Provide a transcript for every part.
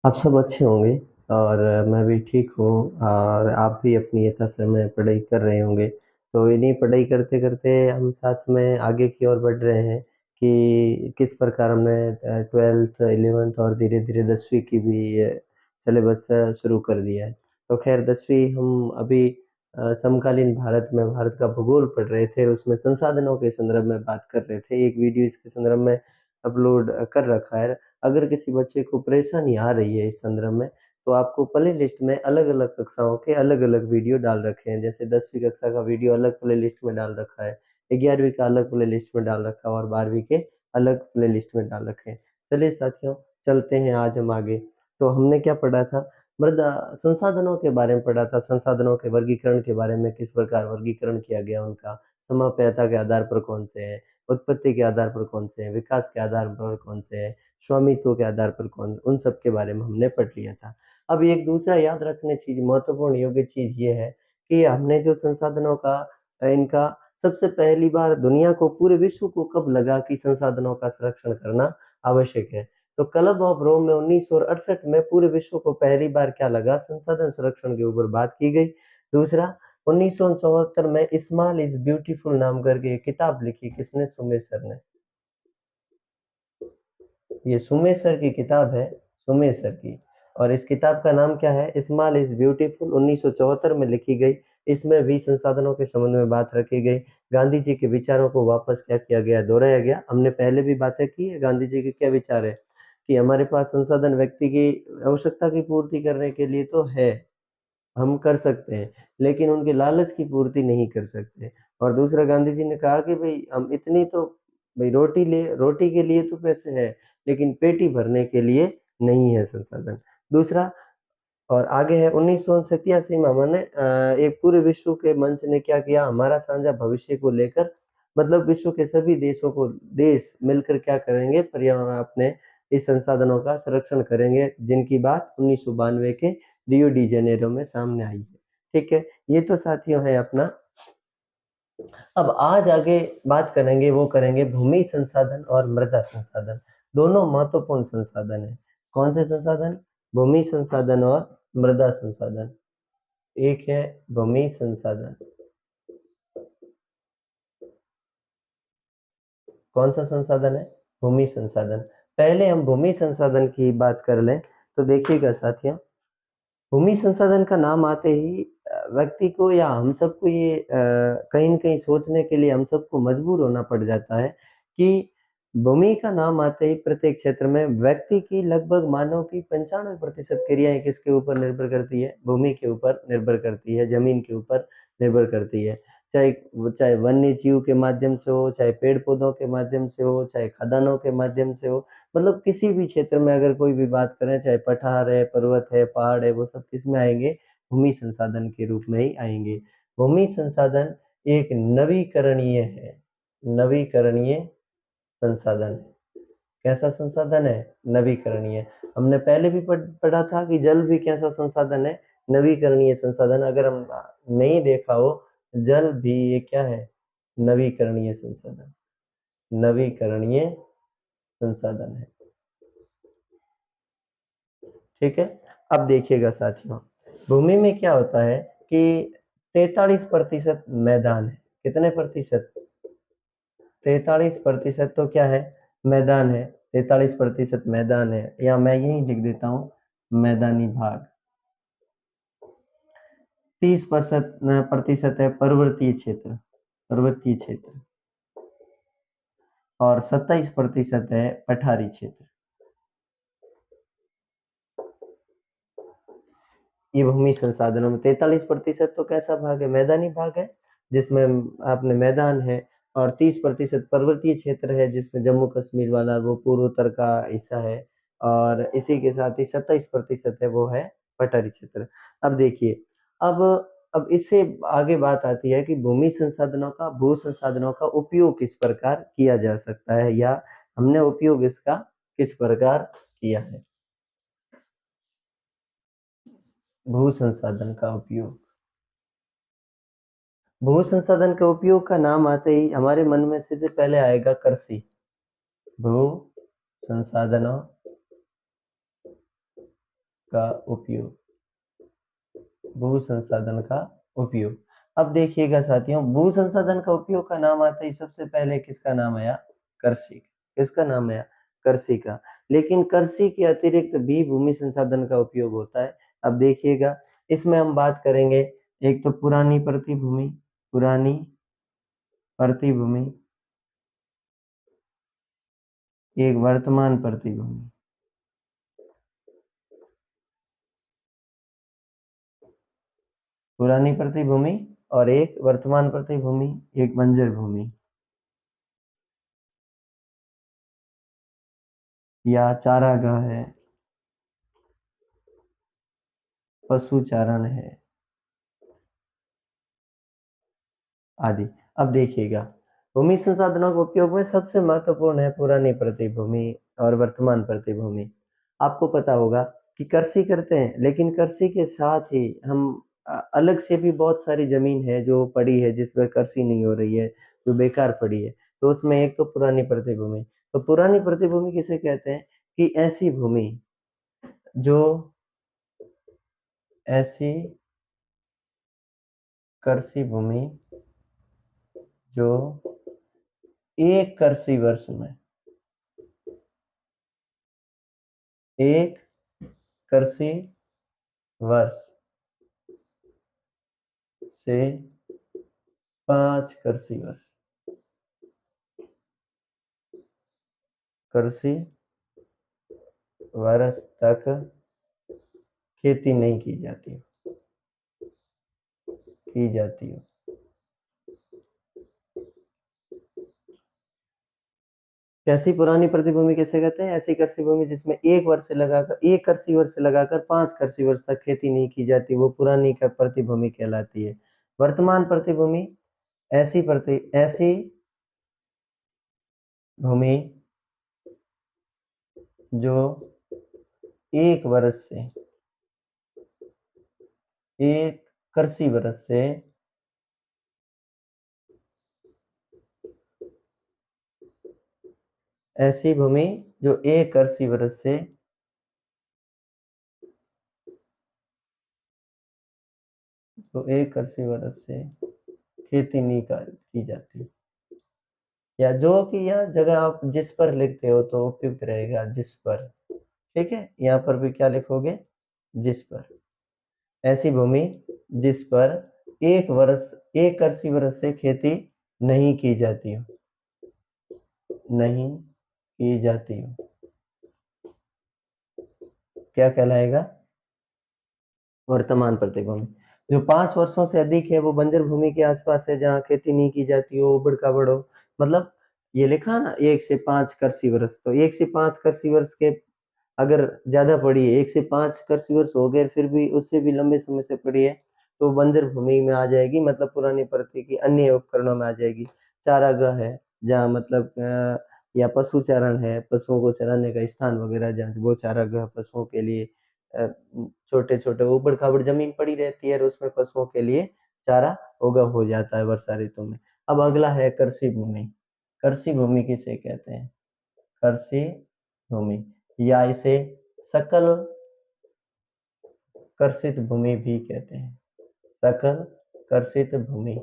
आप सब अच्छे होंगे और मैं भी ठीक हूँ और आप भी अपनी यथासमय पढ़ाई कर रहे होंगे। तो इन्हीं पढ़ाई करते-करते हम साथ में आगे की ओर बढ़ रहे हैं कि किस प्रकार हमने 12th 11th और धीरे-धीरे 10वीं की भी सिलेबस शुरू कर दिया है। तो ख़ैर 10वीं हम अभी समकालीन भारत में भारत का भूगोल पढ़ रहे थे, उसमें संसाधनों के संदर्भ में बात कर रहे थे। एक वीडियो इसके संदर्भ में अपलोड कर रखा है। अगर किसी बच्चे को परेशानी आ रही है इस संदर्भ में, तो आपको प्ले लिस्ट में अलग-अलग कक्षाओं के अलग-अलग वीडियो डाल रखे हैं। जैसे 10वीं कक्षा का वीडियो अलग प्ले लिस्ट में डाल रखा है, 11वीं का अलग प्ले लिस्ट में डाल रखा है और 12वीं के अलग प्ले लिस्ट में डाल रखे हैं। चलिए साथियों, चलते हैं आज हम आगे। तो हमने क्या पढ़ा था? मृदा संसाधनों के बारे में पढ़ा था, संसाधनों के वर्गीकरण के बारे में, किस प्रकार वर्गीकरण किया गया उनका, समाप्यता के आधार पर कौन से हैं, उत्पत्ति के आधार पर कौन से हैं, विकास के आधार पर कौन से हैं, स्वामित्व के आधार पर कौन उन सब के बारे में हमने पढ़ लिया था। अब एक दूसरा याद रखने चीज़ महत्वपूर्ण योग्य चीज़ ये है कि हमने जो संसाधनों का इनका सबसे पहली बार दुनिया को पूरे विश्व को कब लगा कि संसाधनों का संरक्षण करना आवश्यक है। तो क्लब ऑफ रोम में 1968 में पूरे विश्व को पहली बार क्या लगा संसाधन संरक्षण के ऊपर बात की गई। दूसरा 1974 में स्मॉल इज़ ब्यूटीफुल नाम करके एक किताब लिखी किसने? सुमेसर ने। ये सुमेसर की किताब है, सुमेसर की और इस किताब का नाम क्या है? स्मॉल इज़ ब्यूटीफुल 1974 में लिखी गई। इसमें भी संसाधनों के संबंध में बात रखी गई। गांधी जी के विचारों को वापस क्या किया गया? दोहराया गया। हमने पहले भी बातें की है, गांधी जी के क्या विचार है कि हमारे पास संसाधन व्यक्ति की आवश्यकता की पूर्ति करने के लिए तो है, हम कर सकते हैं, लेकिन उनके लालच की पूर्ति नहीं कर सकते। और दूसरा गांधी जी ने कहा कि भई हम इतनी तो भई रोटी के लिए तो पैसे हैं, लेकिन पेटी भरने के लिए नहीं है संसाधन। दूसरा और आगे है 1987 में हमने एक पूरे विश्व के मंच ने क्या किया हमारा साझा भविष्य को लेकर मतलब विश्व के सभी देश मिलकर क्या करेंगे पर्यावरण अपने इस संसाधनों का संरक्षण करेंगे जिनकी बात 1992 के रियो डी जेनेरो में सामने आई है। ठीक है, ये तो साथियों है अपना। अब आज आगे बात करेंगे वो करेंगे भूमि संसाधन और मृदा संसाधन। दोनों महत्वपूर्ण संसाधन हैं। कौन से संसाधन? भूमि संसाधन और मृदा संसाधन। एक है भूमि संसाधन। कौन सा संसाधन है? भूमि संसाधन। पहले हम भूमि संसाधन की बात कर लें तो देखिएगा साथियों, भूमि संसाधन का नाम आते ही व्यक्ति को या हम सबको ये कहीं न कहीं सोचने के लिए हम सबको मजबूर होना पड़ जाता है कि भूमि का नाम आते ही प्रत्येक क्षेत्र में व्यक्ति की लगभग मानव की 95% क्रियाएँ किसके ऊपर निर्भर करती है? भूमि के ऊपर निर्भर करती है, ज़मीन के ऊपर निर्भर करती है। चाहे वन्य जीव के माध्यम से हो, चाहे पेड़-पौधों के माध्यम से हो, चाहे खदानों के माध्यम से हो, मतलब किसी भी क्षेत्र में अगर कोई भी बात करें, चाहे पठार है, पर्वत है, पहाड़ है, वो सब किसमें आएँगे? भूमि संसाधन के रूप में ही आएँगे। भूमि संसाधन एक नवीकरणीय है, नवीकरणीय संसाधन है। कैसा संसाधन है? नवीकरणीय। हमने पहले भी पढ़ा था कि जल भी कैसा संसाधन है? नवीकरणीय संसाधन। अगर हम नहीं देखा हो, जल भी ये क्या है? नवीकरणीय संसाधन, नवीकरणीय संसाधन है। ठीक है? अब देखिएगा साथियों, भूमि में क्या होता है कि 43% मैदान है। कितने प्रतिशत? 43% तो क्या है? मैदान है। 43% मैदान है या मैं यहीं लिख देता हूँ मैदानी भाग। 30% है पर्वतीय क्षेत्र, पर्वतीय क्षेत्र और 27% है पठारी क्षेत्र। ये भूमि संसाधनों में 43% तो कैसा भाग है? मैदानी भाग है, जिसमें आपने मैदान है और 30% पर्वतीय क्षेत्र है, जिसमें जम्मू कश्मीर वाला वो पूर्वोत्तर का हिस्सा है और इसी के साथ ही 27% है वो है पठारी क्षेत्र। अब देखिए, अब अब इससे आगे बात आती है कि भूमि संसाधनों का, भू संसाधनों का उपयोग किस प्रकार किया जा सकता है या हमने उपयोग इसका किस प्रकार किया है? भू संसाधन का उपयोग। भू संसाधन के उपयोग का नाम आते ही हमारे मन में सबसे पहले आएगा कृषि। भू संसाधनों का उपयोग, भू संसाधन का उपयोग। अब देखिएगा साथियों, भू संसाधन का उपयोग का नाम आता ही सबसे पहले किसका नाम आया? कृषि। किसका नाम आया? कृषि का। लेकिन कृषि के अतिरिक्त भी भूमि संसाधन का उपयोग होता है। अब देखिएगा, इसमें हम बात करेंगे, एक तो पुरानी प्रतिभूमि, पुरानी प्रतिभूमि, एक वर्तमान प्रतिभूमि। पुरानी प्रतिभूमि और एक वर्तमान प्रतिभूमि, एक बंजर भूमि या चारागाह है, पशु चारण है आदि। अब देखिएगा, भूमि संसाधनों के उपयोग में सबसे महत्वपूर्ण है पुरानी प्रतिभूमि और वर्तमान प्रतिभूमि। आपको पता होगा कि कृषि करते हैं, लेकिन कृषि के साथ ही हम अलग से भी बहुत सारी जमीन है जो पड़ी है जिस पर कृषि नहीं हो रही है, जो बेकार पड़ी है, तो उसमें एक तो पुरानी प्रतिभूमि। तो पुरानी प्रतिभूमि किसे कहते हैं? कि ऐसी भूमि जो, ऐसी कृषि भूमि जो एक कृषि वर्ष में, एक कृषि वर्ष से 5 कृषि वर्ष, कृषि वर्ष तक खेती नहीं की जाती, की जाती हो। ऐसी पुरानी प्रतिभूमि किसे कहते हैं? ऐसी कृषि भूमि जिसमें एक वर्ष से लगाकर, एक कृषि वर्ष से लगाकर 5 कृषि वर्ष तक खेती नहीं की जाती, वो पुरानी प्रतिभूमि कहलाती है। वर्तमान प्रतिभूमि, ऐसी भूमि जो एक वर्ष से, एक कृषि वर्ष से ऐसी भूमि जो एक कृषि वर्ष से, जो एक कृषि वर्ष से खेती नहीं की जाती, या जो कि यह जगह आप जिस पर लिखते हो तो उपयुक्त रहेगा, जिस पर। ठीक है, यहाँ पर भी क्या लिखोगे? जिस पर। ऐसी भूमि जिस पर एक वर्ष, एक कृषि वर्ष से खेती नहीं की जाती हो, नहीं की जाती हो, क्या कहलाएगा? वर्तमान प्रतिभूमि। जो 5 वर्षों से अधिक है वो बंजर भूमि के आसपास है, जहाँ खेती नहीं की जाती हो, उबड़ खाबड़ हो। मतलब ये लिखा ना 1 से 5 कृषि वर्ष, तो 1 से 5 कृषि वर्ष के अगर ज्यादा पड़ी है, 1 से 5 कृषि वर्ष हो गए, फिर भी उससे भी लंबे समय से पड़ी है, तो बंजर भूमि में आ जाएगी, मतलब पुरानी प्रति की अन्य उपकरणों में आ जाएगी। चारागाह है, जहाँ मतलब या पशु चारण है, पशुओं को चराने का स्थान वगैरह, जहाँ वो चारागाह पशुओं के लिए, छोटे छोटे ऊबड़ खाबड़ जमीन पड़ी रहती है और उसमें पशुओं के लिए चारा उगा हो जाता है वर्षा ऋतु में। अब अगला है कृषि भूमि। कृषि भूमि किसे कहते हैं? कृषि भूमि, या इसे सकल कर्षित भूमि भी कहते हैं। सकल कर्षित भूमि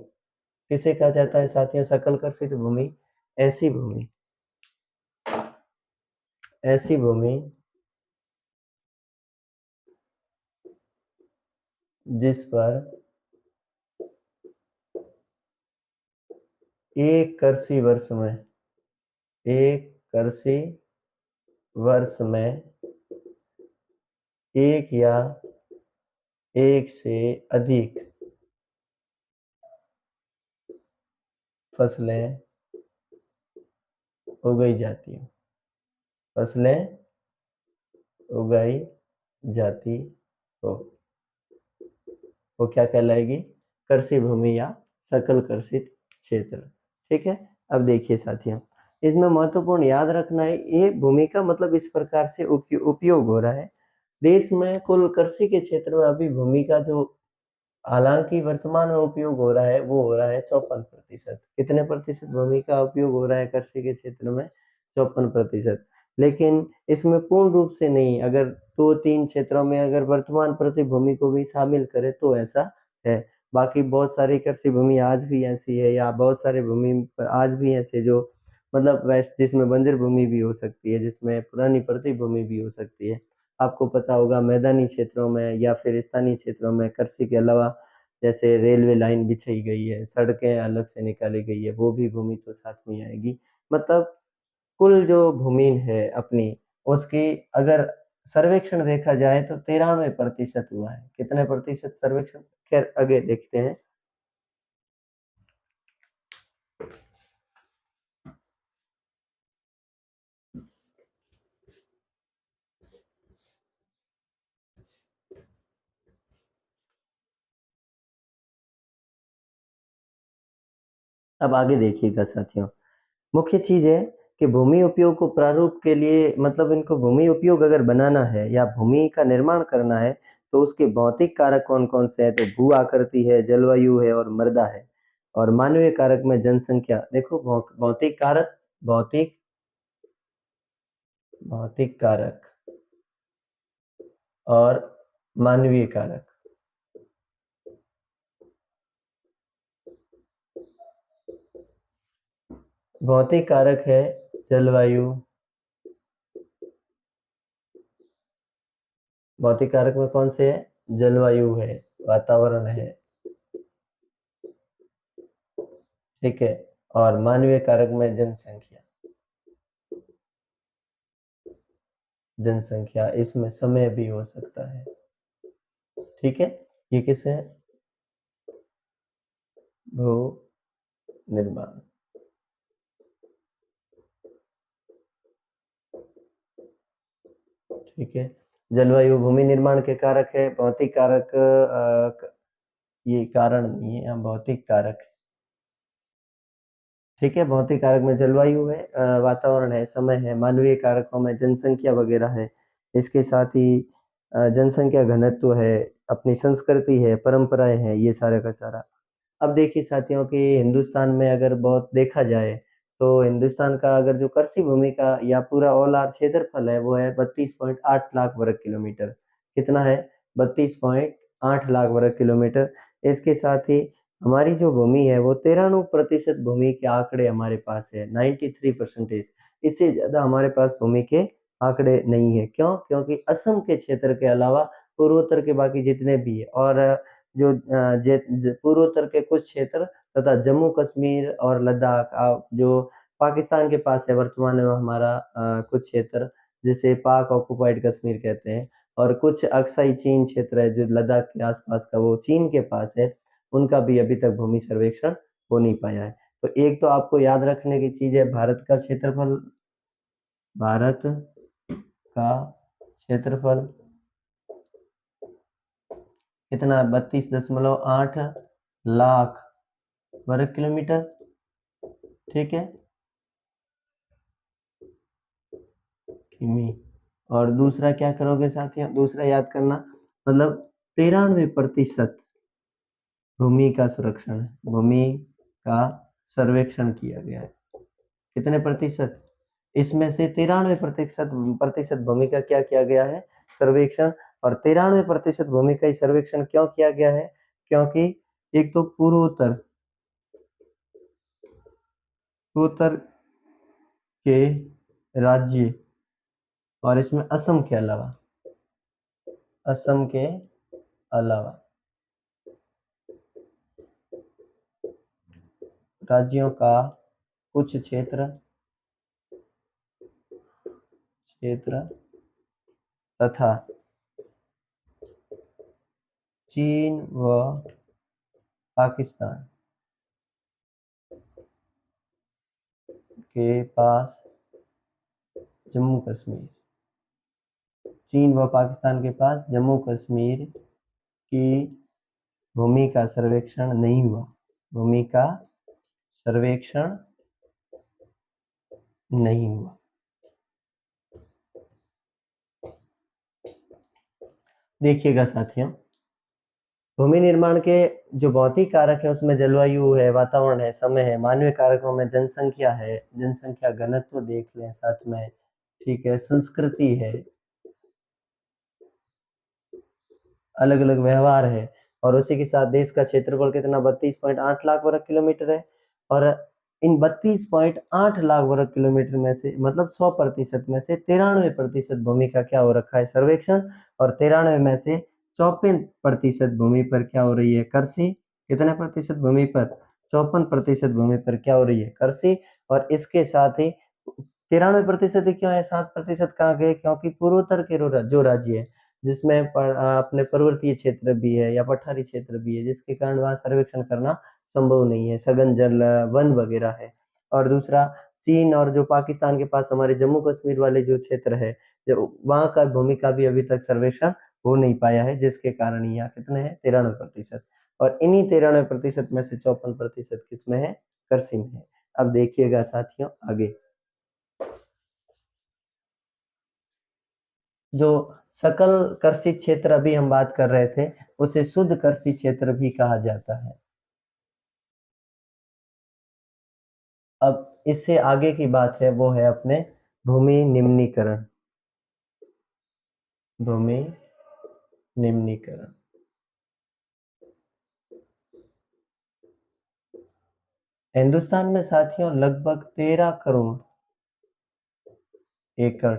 किसे कहा जाता है साथियों? सकल कर्षित भूमि ऐसी भूमि, ऐसी भूमि जिस पर एक कृषि वर्ष में, एक कृषि वर्ष में एक या एक से अधिक फसलें उगाई जाती हैं, फसलें उगाई जाती हो, वो क्या कहलाएगी? कृषि भूमि या सकल कर्षित क्षेत्र। ठीक है। अब देखिए साथियों, इसमें महत्वपूर्ण याद रखना है, ये भूमि का मतलब इस प्रकार से उपयोग हो रहा है। देश में कुल कृषि के क्षेत्र में अभी भूमि का जो हालांकि वर्तमान में उपयोग हो रहा है वो हो रहा है 54%। कितने प्रतिशत भूमि का उपयोग हो रहा है कृषि के क्षेत्र में? 54%। लेकिन इसमें पूर्ण रूप से नहीं, अगर 2-3 क्षेत्रों में अगर वर्तमान प्रति भूमि को भी शामिल करें तो ऐसा है। बाकी बहुत सारी कृषि भूमि आज भी ऐसी है, या बहुत सारी भूमि पर आज भी ऐसे जो मतलब वेस्ट, जिसमें बंजर भूमि भी हो सकती है, जिसमें पुरानी प्रति भूमि भी हो सकती है। आपको पता होगा मैदानी क्षेत्रों में या फिर स्थानीय क्षेत्रों में कृषि के अलावा जैसे रेलवे लाइन बिछाई गई है, सड़कें अलग से निकाली गई है, वो भी भूमि तो साथ में आएगी। मतलब कुल जो भूमि है अपनी, उसकी अगर सर्वेक्षण देखा जाए तो 93% हुआ है। कितने प्रतिशत सर्वेक्षण? खैर आगे देखते हैं। अब आगे देखिएगा साथियों, मुख्य चीज है कि भूमि उपयोग को प्रारूप के लिए, मतलब इनको भूमि उपयोग अगर बनाना है या भूमि का निर्माण करना है तो उसके भौतिक कारक कौन कौन से हैं? तो भू आकृति है, जलवायु है और मृदा है। और मानवीय कारक में जनसंख्या। देखो भौतिक कारक, भौतिक भौतिक कारक और मानवीय कारक। भौतिक कारक है जलवायु, भौतिक कारक में कौन से है? जलवायु है, वातावरण है, ठीक है। और मानवीय कारक में जनसंख्या, जनसंख्या, इसमें समय भी हो सकता है, ठीक है। ये किस है? भू निर्माण, ठीक है। जलवायु भूमि निर्माण के कारक है, भौतिक कारक ये कारण नहीं है, भौतिक कारक, ठीक है। भौतिक कारक में जलवायु है, वातावरण है, समय है। मानवीय कारकों में जनसंख्या वगैरह है। इसके साथ ही जनसंख्या घनत्व है, अपनी संस्कृति है, परंपराएं हैं, ये सारा का सारा। अब देखिए साथियों कि हिंदुस्तान में अगर बहुत देखा जाए तो हिंदुस्तान का अगर जो कृषि भूमि का या पूरा ऑल आर क्षेत्रफल है वो है 32.8 लाख वर्ग किलोमीटर। कितना है? 32.8 लाख वर्ग किलोमीटर। इसके साथ ही हमारी जो भूमि है वो 93% भूमि के आंकड़े हमारे पास है, 93%। इससे ज्यादा हमारे पास भूमि के आंकड़े नहीं है। क्यों? क्योंकि असम के क्षेत्र के अलावा पूर्वोत्तर के बाकी जितने भी है, और जो पूर्वोत्तर के कुछ क्षेत्र तथा जम्मू कश्मीर और लद्दाख, जो पाकिस्तान के पास है वर्तमान में हमारा कुछ क्षेत्र, जिसे पाक ऑक्युपाइड कश्मीर कहते हैं, और कुछ अक्साई चीन क्षेत्र है जो लद्दाख के आसपास का, वो चीन के पास है। उनका भी अभी तक भूमि सर्वेक्षण हो नहीं पाया है। तो एक तो आपको याद रखने की चीज है, भारत का क्षेत्रफल, भारत का क्षेत्रफल कितना? 32.8 लाख वर्ग किलोमीटर, ठीक है, किमी। और दूसरा क्या करोगे साथियों? दूसरा याद करना, मतलब 93% भूमि का सुरक्षण है, भूमि का सर्वेक्षण किया गया है। कितने प्रतिशत? इसमें से 93% प्रतिशत भूमि का क्या किया गया है? सर्वेक्षण। और 93% भूमि का ही सर्वेक्षण क्यों किया गया है? क्योंकि एक तो पूर्वोत्तर, पूर्वोत्तर के राज्य, और इसमें असम के अलावा, असम के अलावा राज्यों का कुछ क्षेत्र, क्षेत्र तथा चीन व पाकिस्तान के पास जम्मू कश्मीर, चीन व पाकिस्तान के पास जम्मू कश्मीर की भूमि का सर्वेक्षण नहीं हुआ, भूमि का सर्वेक्षण नहीं हुआ। देखिएगा साथियों, भूमि निर्माण के जो भौतिक कारक है उसमें जलवायु है, वातावरण है, समय है। मानवीय कारकों में जनसंख्या है, जनसंख्या घनत्व देख लें साथ में, ठीक है, संस्कृति है, अलग अलग व्यवहार है। और उसी के साथ देश का क्षेत्रफल कितना 32.8 लाख वर्ग किलोमीटर है। और इन 32.8 लाख वर्ग किलोमीटर में से मतलब 100% में से 93% भूमि का क्या हो रखा है सर्वेक्षण, और 93 में से 54% भूमि पर क्या हो रही है कृषि। कितने प्रतिशत भूमि पर? 54% भूमि पर क्या हो रही है कृषि। और इसके साथ ही 93% ही क्यों है, 7% कहाँ गए? क्योंकि पूर्वोत्तर के जो राज्य है जिसमें अपने पर्वतीय क्षेत्र भी है या पठारी क्षेत्र भी है, जिसके कारण वहाँ सर्वेक्षण करना संभव नहीं है, सघन जल वन वगैरह है। और दूसरा, चीन और जो पाकिस्तान के पास हमारे जम्मू कश्मीर वाले जो क्षेत्र है, जो वहाँ का भूमि का भी अभी तक सर्वेक्षण हो नहीं पाया है, जिसके कारण यहाँ कितने हैं 93%। और इन्हीं 93% में से 54% किसमें है? कृषि में है। अब देखिएगा साथियों आगे, जो सकल कृषि क्षेत्र अभी हम बात कर रहे थे, उसे शुद्ध कृषि क्षेत्र भी कहा जाता है। अब इससे आगे की बात है वो है अपने भूमि निम्नीकरण। भूमि निम्नीकरण। हिंदुस्तान में साथियों लगभग 13 करोड़ एकड़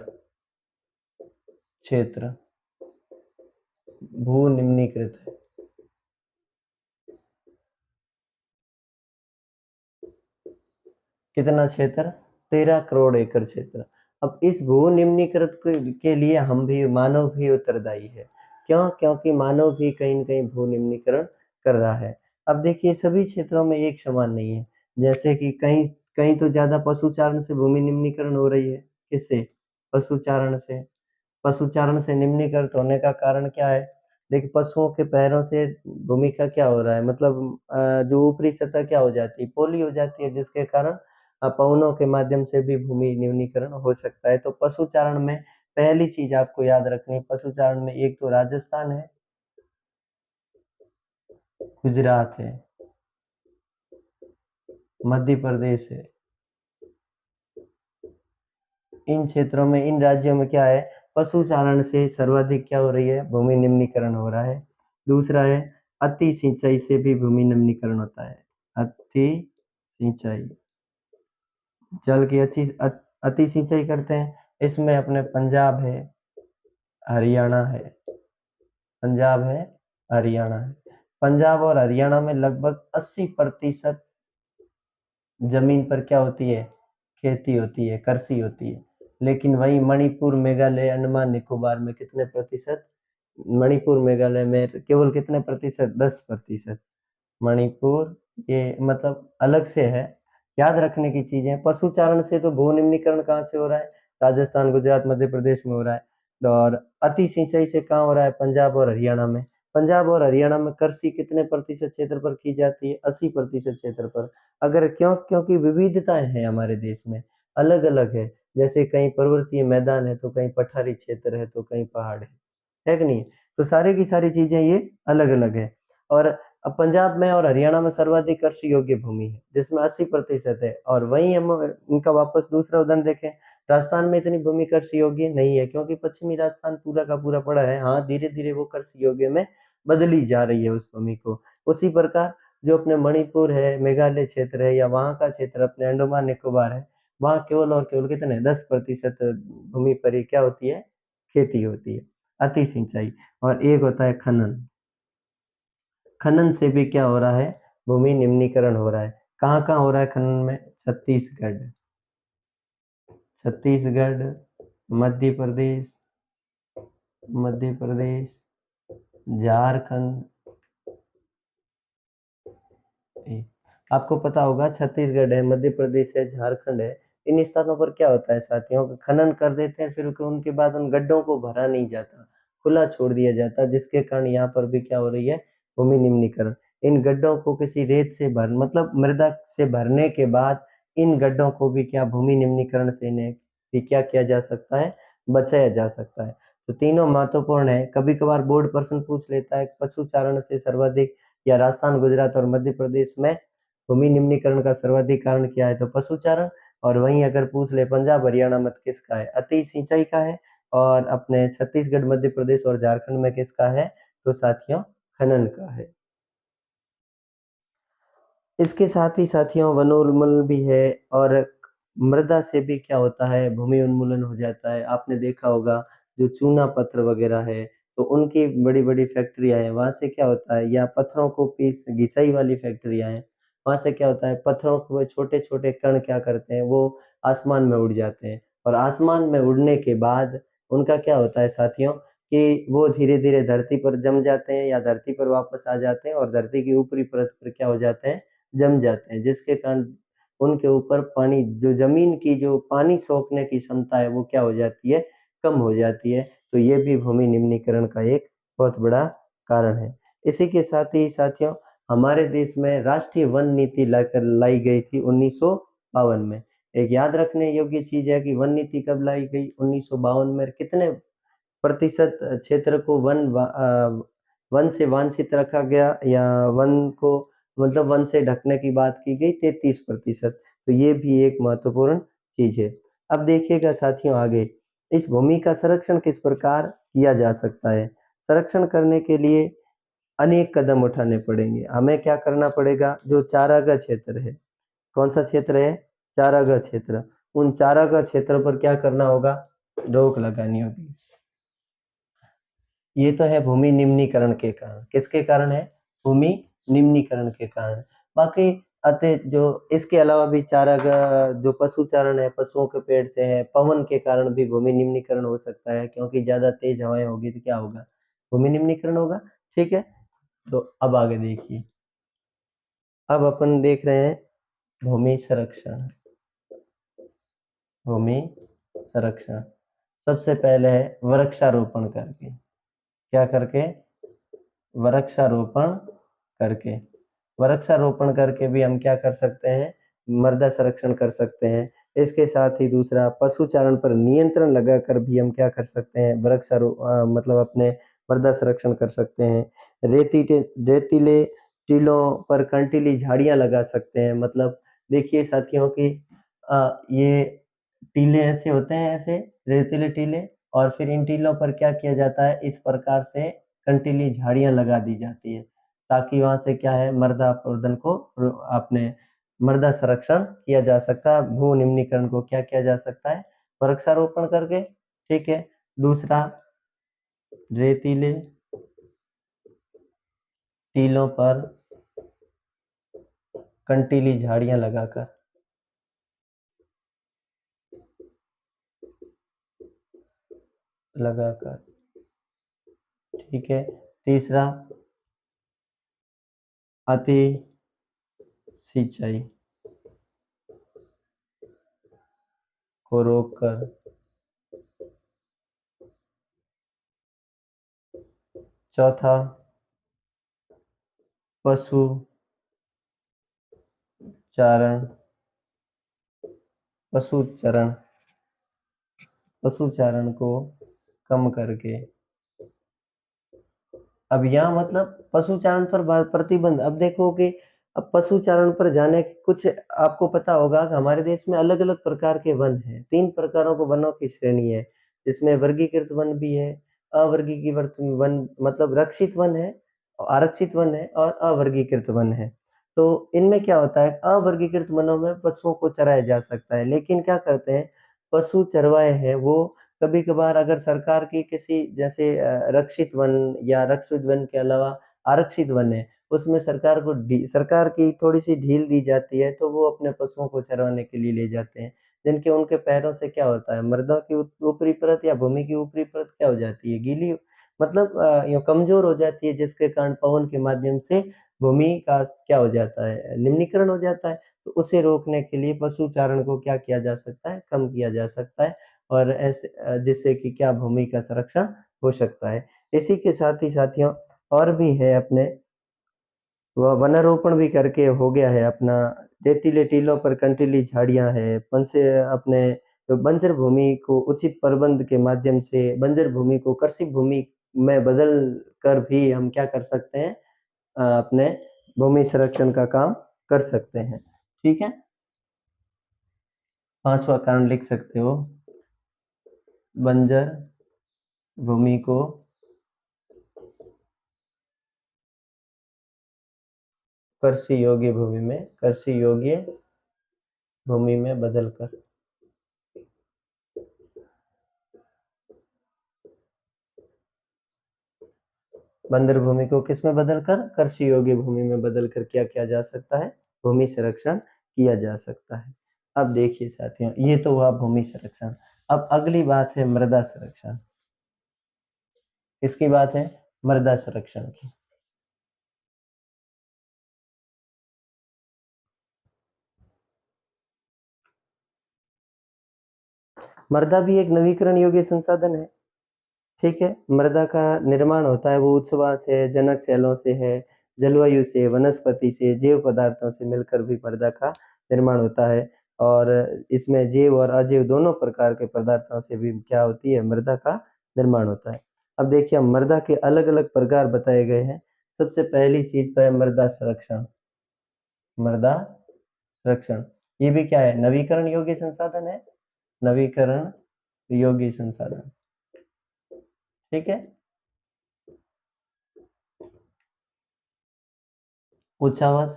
क्षेत्र भू निम्नीकृत है। कितना क्षेत्र? 13 करोड़ एकड़ क्षेत्र। अब इस भू निम्नीकृत के लिए हम भी, मानव भी उत्तरदायी है। क्यों? क्योंकि मानव भी कहीं न कहीं भू निम्नीकरण कर रहा है। अब देखिए सभी क्षेत्रों में एक समान नहीं है। जैसे कि कहीं कहीं तो ज्यादा पशुचारण से भूमि निम्नीकरण हो रही है। किससे? पशुचारण से। पशुचारण से निम्नीकृत होने का कारण क्या है? देखिए पशुओं के पैरों से भूमि का क्या हो रहा है, मतलब जो ऊपरी सतह क्या हो जाती है, पोली हो जाती है, जिसके कारण पवनों के माध्यम से भी भूमि निम्नीकरण हो सकता है। तो पशुचारण में पहली चीज आपको याद रखनी है, पशुचारण में एक तो राजस्थान है, गुजरात है, मध्य प्रदेश है। इन क्षेत्रों में, इन राज्यों में क्या है, पशुचारण से सर्वाधिक क्या हो रही है, भूमि निम्नीकरण हो रहा है। दूसरा है अति सिंचाई से भी भूमि निम्नीकरण होता है। अति सिंचाई, जल की अति सिंचाई करते हैं। इसमें अपने पंजाब है, हरियाणा है, पंजाब है, हरियाणा है। पंजाब और हरियाणा में लगभग 80% जमीन पर क्या होती है, खेती होती है, कृषि होती है। लेकिन वही मणिपुर, मेघालय, अंडमान निकोबार में कितने प्रतिशत? मणिपुर मेघालय में केवल कितने प्रतिशत? 10%। मणिपुर, ये मतलब अलग से है, याद रखने की चीजें। पशुचारण से तो भू निम्नीकरण कहाँ से हो रहा है? राजस्थान, गुजरात, मध्य प्रदेश में हो रहा है। और अति सिंचाई से कहाँ हो रहा है? पंजाब और हरियाणा में। पंजाब और हरियाणा में कृषि कितने प्रतिशत क्षेत्र पर की जाती है? 80% क्षेत्र पर। अगर क्यों? क्योंकि विविधताएं हैं हमारे देश में, अलग अलग है। जैसे कहीं पर्वतीय मैदान है, तो कहीं पठारी क्षेत्र है, तो कहीं पहाड़ है कि नहीं? तो सारी की सारी चीजें ये अलग अलग है। और अब पंजाब में और हरियाणा में सर्वाधिक कृषि योग्य भूमि है, जिसमें 80% है। और वहीं हम इनका वापस दूसरा उदाहरण देखें, राजस्थान में इतनी भूमि कृषि योग्य नहीं है, क्योंकि पश्चिमी राजस्थान पूरा का पूरा पड़ा है। हाँ, धीरे धीरे वो कृषि योग्य में बदली जा रही है उस भूमि को। उसी प्रकार जो अपने मणिपुर है, मेघालय क्षेत्र है, या वहाँ का क्षेत्र अपने अंडमान निकोबार है, वहाँ केवल और केवल कितने 10% भूमि पर ही क्या होती है, खेती होती है, अति सिंचाई। और एक होता है खनन। खनन से भी क्या हो रहा है, भूमि निम्नीकरण हो रहा है। कहाँ कहाँ हो रहा है खनन में? छत्तीसगढ़, छत्तीसगढ़, मध्य प्रदेश, मध्य प्रदेश, झारखंड। आपको पता होगा छत्तीसगढ़ है, मध्य प्रदेश है, झारखंड है। इन स्थानों पर क्या होता है साथियों, खनन कर देते हैं, फिर उनके बाद उन गड्ढों को भरा नहीं जाता, खुला छोड़ दिया जाता, जिसके कारण यहाँ पर भी क्या हो रही है, भूमि निम्नीकरण। इन गड्ढों को किसी रेत से भर, मतलब मृदा से भरने के बाद इन गड्ढों को भी क्या, भूमि निम्नीकरण से इन्हें भी क्या किया जा सकता है, बचाया जा सकता है। तो तीनों महत्वपूर्ण है। कभी कभार बोर्ड प्रश्न पूछ लेता है पशुचारण से सर्वाधिक, या राजस्थान, गुजरात और मध्य प्रदेश में भूमि निम्नीकरण का सर्वाधिक कारण क्या है, तो पशुचारण। और वहीं अगर पूछ ले पंजाब, हरियाणा में किसका है, अति सिंचाई का है। और अपने छत्तीसगढ़, मध्य प्रदेश और झारखंड में किसका है, तो साथियों खनन का है। इसके साथ ही साथियों वनोन्मूलन भी है और मृदा से भी क्या होता है, भूमि उन्मूलन हो जाता है। आपने देखा होगा जो चूना पत्थर वगैरह है, तो उनकी बड़ी-बड़ी फैक्ट्रियाँ हैं, वहाँ से क्या होता है या पत्थरों को पीस घिसाई वाली फैक्ट्रियाँ हैं, वहाँ से क्या होता है पत्थरों को वो छोटे-छोटे कण क्या करते हैं, वो आसमान में उड़ जाते हैं और आसमान में उड़ने के बाद उनका क्या होता है साथियों कि वो धीरे-धीरे धरती पर जम जाते हैं या धरती पर वापस आ जाते हैं और धरती की ऊपरी परत पर क्या हो जाते हैं, जम जाते हैं, जिसके कारण उनके ऊपर पानी जो ज़मीन की जो पानी सोखने की क्षमता है, वो क्या हो जाती है, कम हो जाती है। तो ये भी भूमि निम्नीकरण का एक बहुत बड़ा कारण है। इसी के साथ ही साथियों, हमारे देश में राष्ट्रीय वन नीति लाकर लाई गई थी 1952 में। एक याद रखने योग्य चीज़ है कि वन नीति कब लाई गई, 1952 में कितने प्रतिशत क्षेत्र को वन से वांछित रखा गया या वन को मतलब वन से ढकने की बात की गई 33%। तो ये भी एक महत्वपूर्ण चीज़ है। अब देखिएगा साथियों आगे, इस भूमि का संरक्षण किस प्रकार किया जा सकता है? संरक्षण करने के लिए अनेक कदम उठाने पड़ेंगे। हमें क्या करना पड़ेगा? जो चारागाह क्षेत्र है, कौन-सा क्षेत्र है? चारागाह क्षेत्र। उन चारागाह क्षेत्र पर क्या करना होगा? रोक लगानी होगी। ये तो है भूमि निम्नीकरण के कारण। किसके कारण है? भूमि निम्नीकरण के कारण। बाकी जो इसके अलावा भी चारागाह जो पशु चारण है, पशुओं के पेट से है, पवन के कारण भी भूमि निम्नीकरण हो सकता है क्योंकि ज़्यादा तेज़ हवाएँ होगी तो क्या होगा? भूमि निम्नीकरण होगा, ठीक है? तो अब आगे देखिए। अब अपन देख रहे हैं भूमि संरक्षण। भूमि संरक्षण। सबसे पहले है वृक्षारोपण करके। क्या करके? वृक्षारोपण करके। वृक्षारोपण करके भी हम क्या कर सकते हैं? मृदा संरक्षण कर सकते हैं। इसके साथ ही दूसरा पशुचारण पर नियंत्रण लगाकर भी हम क्या कर सकते हैं? मतलब अपने मृदा संरक्षण कर सकते हैं। रेतीले टीलों पर कंटीली झाड़ियाँ लगा सकते हैं। मतलब देखिए साथियों कि ये टीले ऐसे होते हैं ऐसे रेतीले टीले और फिर इन टीलों पर क्या किया जाता है? इस प्रकार से कंटीली झाड़ियाँ लगा दी जाती है, ताकि वहाँ से क्या है मृदा अपरदन को अपने मृदा संरक्षण किया जा सकता है, भू निम्नीकरण को क्या किया जा सकता है? वृक्षारोपण करके, ठीक है। दूसरा रेतीले टीलों पर कंटीली झाड़ियाँ लगाकर लगाकर, ठीक है। तीसरा अति सिंचाई को रोककर, चौथा पशु चारण पशुचरण पशुचारण को कम करके। अब यहाँ मतलब पशुचारण पर प्रतिबंध। अब देखो कि अब पशुचारण पर जाने के कुछ आपको पता होगा कि हमारे देश में अलग-अलग प्रकार के वन हैं। 3 प्रकारों को वनों की श्रेणी है, जिसमें वर्गीकृत वन भी है, अवर्गीकृत वन मतलब रक्षित वन है, आरक्षित वन है और अवर्गीकृत वन है। तो इनमें क्या होता है, अवर्गीकृत वनों में पशुओं को चराया जा सकता है, लेकिन क्या करते हैं, पशु चरवाहे हैं वो कभी-कभार अगर सरकार की किसी जैसे रक्षित वन या रक्षित वन के अलावा आरक्षित वन है, उसमें सरकार की थोड़ी-सी ढील दी जाती है, तो वो अपने पशुओं को चराने के लिए ले जाते हैं। जिनके उनके पैरों से क्या होता है, मृदा की ऊपरी परत या भूमि की ऊपरी परत क्या हो जाती है, गीली मतलब यूँ कमज़ोर हो जाती है, जिसके कारण पवन के माध्यम से भूमि का क्या हो जाता है, निम्नीकरण हो जाता है। तो उसे रोकने के लिए पशुचारण को क्या किया जा सकता है, कम किया जा सकता है। और जिससे कि क्या भूमि का संरक्षण हो सकता है। इसी के साथ ही साथियों और भी है अपने वनारोपण भी करके हो गया है अपना रेतीले टीलों पर कंटीली झाड़ियाँ हैं, अपने तो बंजर भूमि को उचित प्रबंध के माध्यम से बंजर भूमि को कृषि भूमि में बदल कर भी हम क्या कर सकते हैं अपने भूमि संरक्षण का काम कर सकते हैं। ठीक है? 5वां कारण लिख सकते हो, बंजर भूमि को कृषि योग्य भूमि में, कृषि योग्य भूमि में बदलकर। बंजर भूमि को किस में बदलकर? कृषि योग्य भूमि में बदलकर क्या किया जा सकता है? भूमि संरक्षण किया जा सकता है। अब देखिए साथियों, ये तो हुआ भूमि संरक्षण। अब अगली बात है मृदा संरक्षण। किसकी बात है? मृदा संरक्षण की। मृदा भी एक नवीकरण योग्य संसाधन है। ठीक है, मृदा का निर्माण होता है वो उच्छ्वास से, जनक शैलों से है, जलवायु से, वनस्पति से, जैव पदार्थों से मिलकर भी मृदा का निर्माण होता है। और इसमें जैव और अजैव दोनों प्रकार के पदार्थों से भी क्या होती है? मृदा का निर्माण होता है। अब देखिए, मृदा के अलग अलग प्रकार बताए गए हैं। सबसे पहली चीज तो है मृदा संरक्षण। मृदा संरक्षण, ये भी क्या है? नवीकरण योग्य संसाधन है। नवीकरण योग्य संसाधन। ठीक है। उच्छ्वास,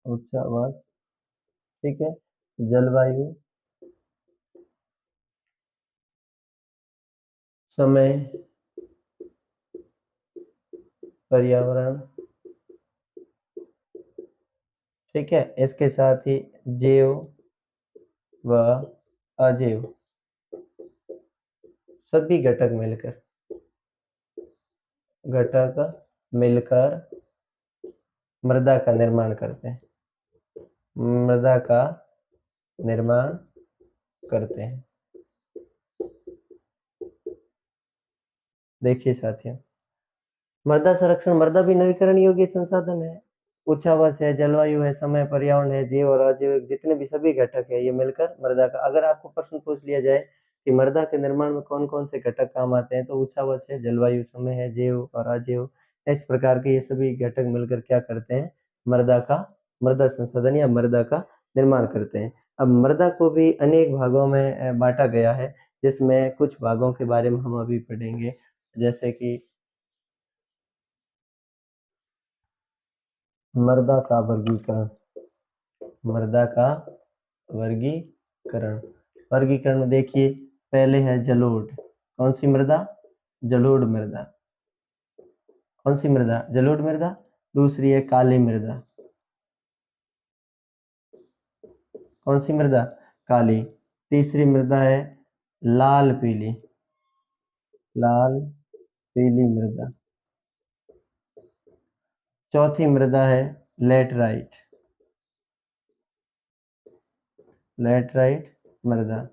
उच्छ्वास। ठीक है। जलवायु, समय, पर्यावरण। ठीक है, इसके साथ ही जैव व अजैव सभी घटक मिलकर मृदा का निर्माण करते हैं। मृदा का निर्माण करते हैं। देखिए साथियों, मृदा संरक्षण, मृदा भी नवीकरण योग्य संसाधन है। उच्छ्वास है, जलवायु है, समय, पर्यावरण है, जैव और अजैव जितने भी सभी घटक है, ये मिलकर मृदा का। अगर आपको प्रश्न पूछ लिया जाए कि मृदा के निर्माण में कौन कौन से घटक काम आते हैं, तो उच्छ्वास है, जलवायु, समय है, जैव और अजैव, इस प्रकार के ये सभी घटक मिलकर क्या करते हैं? मृदा संसाधन या मृदा का निर्माण करते हैं। अब मृदा को भी अनेक भागों में बांटा गया है, जिसमें कुछ भागों के बारे में हम अभी पढ़ेंगे। जैसे कि मृदा का वर्गीकरण। मृदा का वर्गीकरण। वर्गीकरण में देखिए, पहले है जलोढ़। कौन सी मृदा? जलोढ़ मृदा। कौन सी मृदा? जलोढ़ मृदा। दूसरी है काली मृदा। कौन सी मृदा? काली। तीसरी मृदा है लाल पीली। लाल पीली मृदा। चौथी मृदा है लेटराइट। लेटराइट मृदा।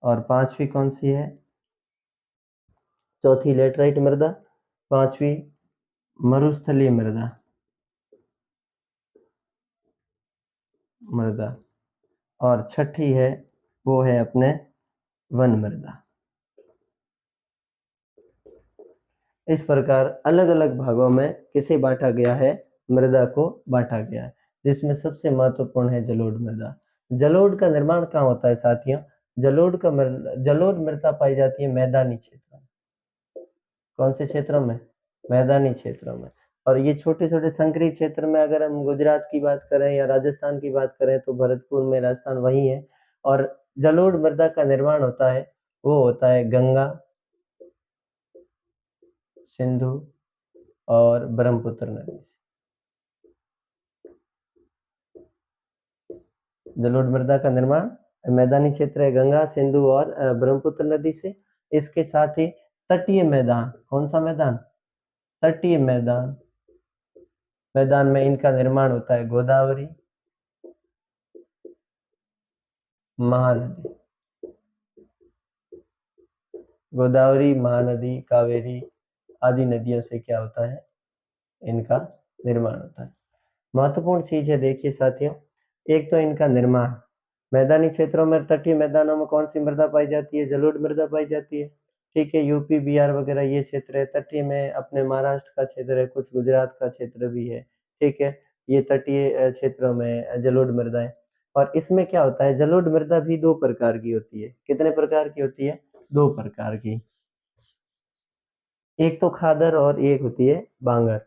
और पांचवी कौन सी है? चौथी लेटराइट मृदा, पांचवी मरुस्थलीय मृदा। मृदा। और छठी है, वो है अपने वन मृदा। इस प्रकार अलग अलग भागों में किसे बांटा गया है? मृदा को बांटा गया है, जिसमें सबसे महत्वपूर्ण है जलोढ़ मृदा। जलोढ़ का निर्माण कहाँ होता है साथियों? जलोढ़ मृदा पाई जाती है मैदानी क्षेत्रों में। कौन से क्षेत्रों में? मैदानी क्षेत्रों में। और ये छोटे छोटे संकरी क्षेत्र में, अगर हम गुजरात की बात करें या राजस्थान की बात करें, तो भरतपुर में राजस्थान वही है। और जलोढ़ मृदा का निर्माण होता है, वो होता है गंगा, सिंधु और ब्रह्मपुत्र नदी से। जलोढ़ मृदा का निर्माण मैदानी क्षेत्र है, गंगा, सिंधु और ब्रह्मपुत्र नदी से। इसके साथ ही तटीय मैदान। कौन सा मैदान? तटीय मैदान। मैदान में इनका निर्माण होता है गोदावरी, महानदी। गोदावरी, महानदी, कावेरी आदि नदियों से क्या होता है? इनका निर्माण होता है। महत्वपूर्ण चीज है, देखिए साथियों, एक तो इनका निर्माण। मैदानी क्षेत्रों में, तटीय मैदानों में कौन सी मृदा पाई जाती है? जलोढ़ मृदा पाई जाती है। ठीक है, यूपी, बिहार वगैरह ये क्षेत्र है। तटीय में अपने महाराष्ट्र का क्षेत्र है, कुछ गुजरात का क्षेत्र भी है। ठीक है, ये तटीय क्षेत्रों में जलोढ़ मृदा है। और इसमें क्या होता है? जलोढ़ मृदा भी दो प्रकार की होती है। कितने प्रकार की होती है? दो प्रकार की। एक तो खादर और एक होती है बांगर।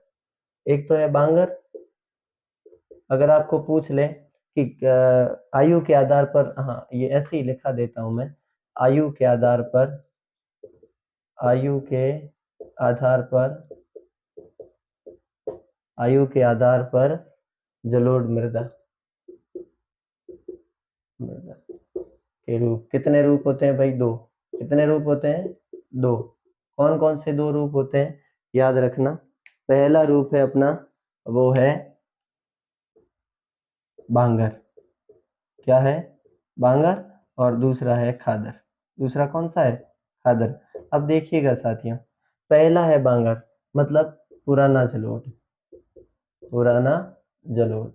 एक तो है बांगर। अगर आपको पूछ ले कि आयु के आधार पर, हाँ ये ऐसे ही लिखा देता हूं मैं, आयु के आधार पर, आयु के आधार पर, आयु के आधार पर जलोढ़ मृदा, मृदा के रूप, कितने रूप होते हैं भाई? दो। कितने रूप होते हैं? दो। कौन कौन से दो रूप होते हैं याद रखना। पहला रूप है अपना, वो है बांगर। क्या है? बांगर। और दूसरा है खादर। दूसरा कौन सा है? खादर। अब देखिएगा साथियों, पहला है बांगर, मतलब पुराना जलोढ़, पुराना जलोढ़।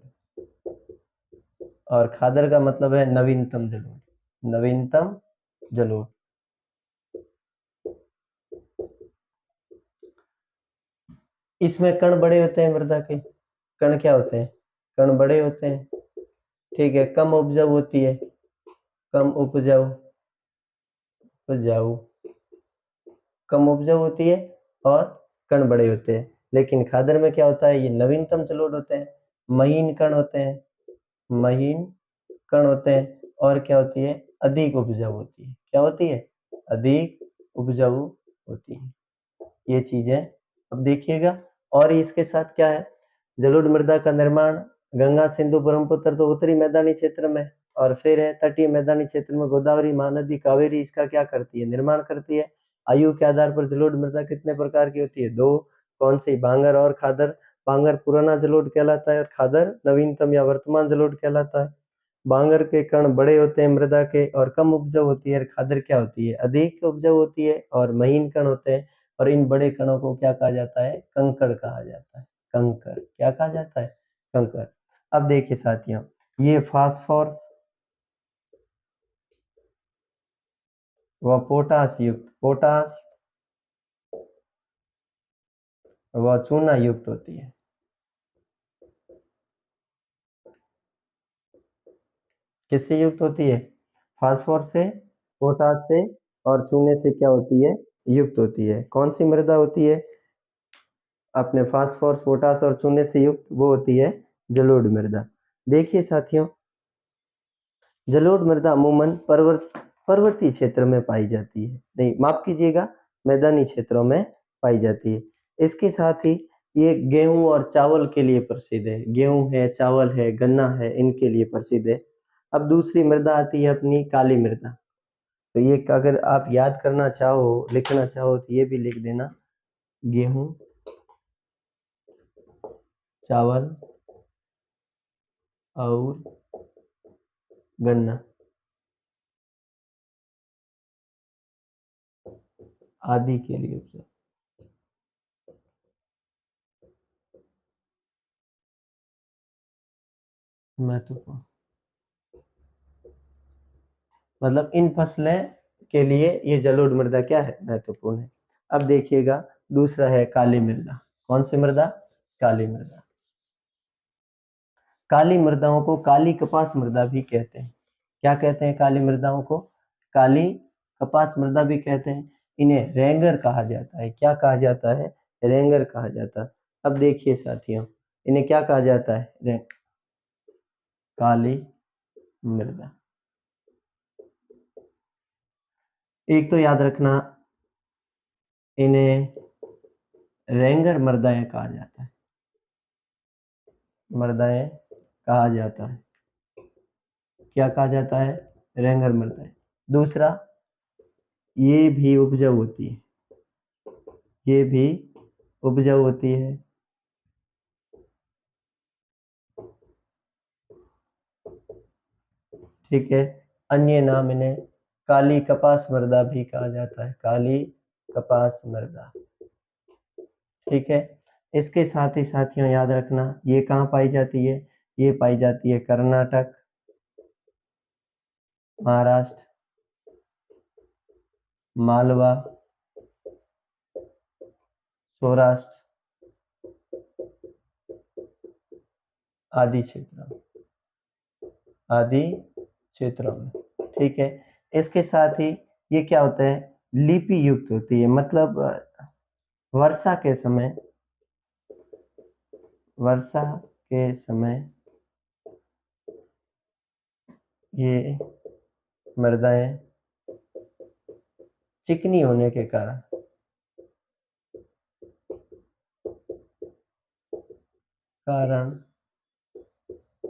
और खादर का मतलब है नवीनतम जलोढ़, नवीनतम जलोढ़। इसमें कण बड़े होते हैं मृदा के। कण क्या होते हैं? कण बड़े होते हैं। ठीक है, कम उपजाऊ होती है, कम उपजाऊ, उपजाऊ, कम उपजाऊ होती है, और कण बड़े होते हैं। लेकिन खादर में क्या होता है? ये नवीनतम जलोढ़ होते हैं, महीन कण होते हैं, महीन कण होते हैं, और क्या होती है? अधिक उपजाऊ होती है। क्या होती है? अधिक उपजाऊ होती है। ये चीज है। अब देखिएगा, और इसके साथ क्या है? जलोढ़ मृदा का निर्माण गंगा, सिंधु, ब्रह्मपुत्र तो उत्तरी मैदानी क्षेत्र में, और फिर है तटीय मैदानी क्षेत्र में गोदावरी, महानदी, कावेरी इसका क्या करती है? निर्माण करती है। आयु के आधार पर जलोढ़ मृदा कितने प्रकार की होती है? दो। कौन सी? बांगर और खादर। बांगर पुराना जलोढ़ कहलाता है, और खादर नवीनतम या वर्तमान जलोढ़ कहलाता है। बांगर के कण बड़े होते हैं मृदा के, और कम उपजाऊ होती है, और खादर क्या होती है? अधिक उपजाऊ होती है और महीन कण होते हैं। और इन बड़े कणों को क्या कहा जाता है? कंकड़ कहा जाता है। कंकड़। क्या कहा जाता है? कंकड़। अब देखिए साथियों, ये फास्फोरस व पोटास युक्त, पोटास व चूना युक्त होती है। किससे युक्त होती है? फास्फोरस से, पोटास से, और चूने से क्या होती है? युक्त होती है। कौन सी मृदा होती है अपने फास्फोरस, पोटास और चूने से युक्त? वो होती है जलोढ़ मृदा। देखिए साथियों, जलोढ़ मृदा अमूमन पर्वतीय क्षेत्र में पाई जाती है, नहीं माफ कीजिएगा, मैदानी क्षेत्रों में पाई जाती है। इसके साथ ही ये गेहूं और चावल के लिए प्रसिद्ध है। गेहूं है, चावल है, गन्ना है, इनके लिए प्रसिद्ध है। अब दूसरी मृदा आती है अपनी काली मृदा। तो ये अगर आप याद करना चाहो, लिखना चाहो, तो ये भी लिख देना, गेहूं, चावल और गन्ना आदि के लिए उपयोग। महत्वपूर्ण, मतलब इन फसलें के लिए ये जलोढ़ मृदा क्या है? महत्वपूर्ण है। अब देखिएगा, दूसरा है काली मृदा। कौन सी मृदा? काली मृदा। काली मृदाओं को काली कपास मृदा भी कहते हैं। क्या कहते हैं काली मृदाओं को? काली कपास मृदा भी कहते हैं। इन्हें रेंगर कहा जाता है। क्या कहा जाता है? रेंगर कहा जाता है। अब देखिए साथियों, इन्हें क्या कहा जाता है? काली मृदा। एक तो याद रखना, इन्हें रेंगर मृदाएं कहा जाता है, मृदाएं कहा जाता है। क्या कहा जाता है? रेंगर मृदाएं। दूसरा, ये भी उपजाऊ होती है, ये भी उपजाऊ होती है। ठीक है, अन्य नाम इन्हें काली कपास मृदा भी कहा जाता है, काली कपास मृदा। ठीक है, इसके साथ ही साथियों याद रखना, ये कहाँ पाई जाती है? ये पाई जाती है कर्नाटक, महाराष्ट्र, मालवा, सौराष्ट्र आदि क्षेत्रों, आदि क्षेत्रों में। ठीक है, इसके साथ ही ये क्या होता है? लिपि युक्त होती है, मतलब वर्षा के समय, वर्षा के समय ये मृदाएं चिकनी होने के कारण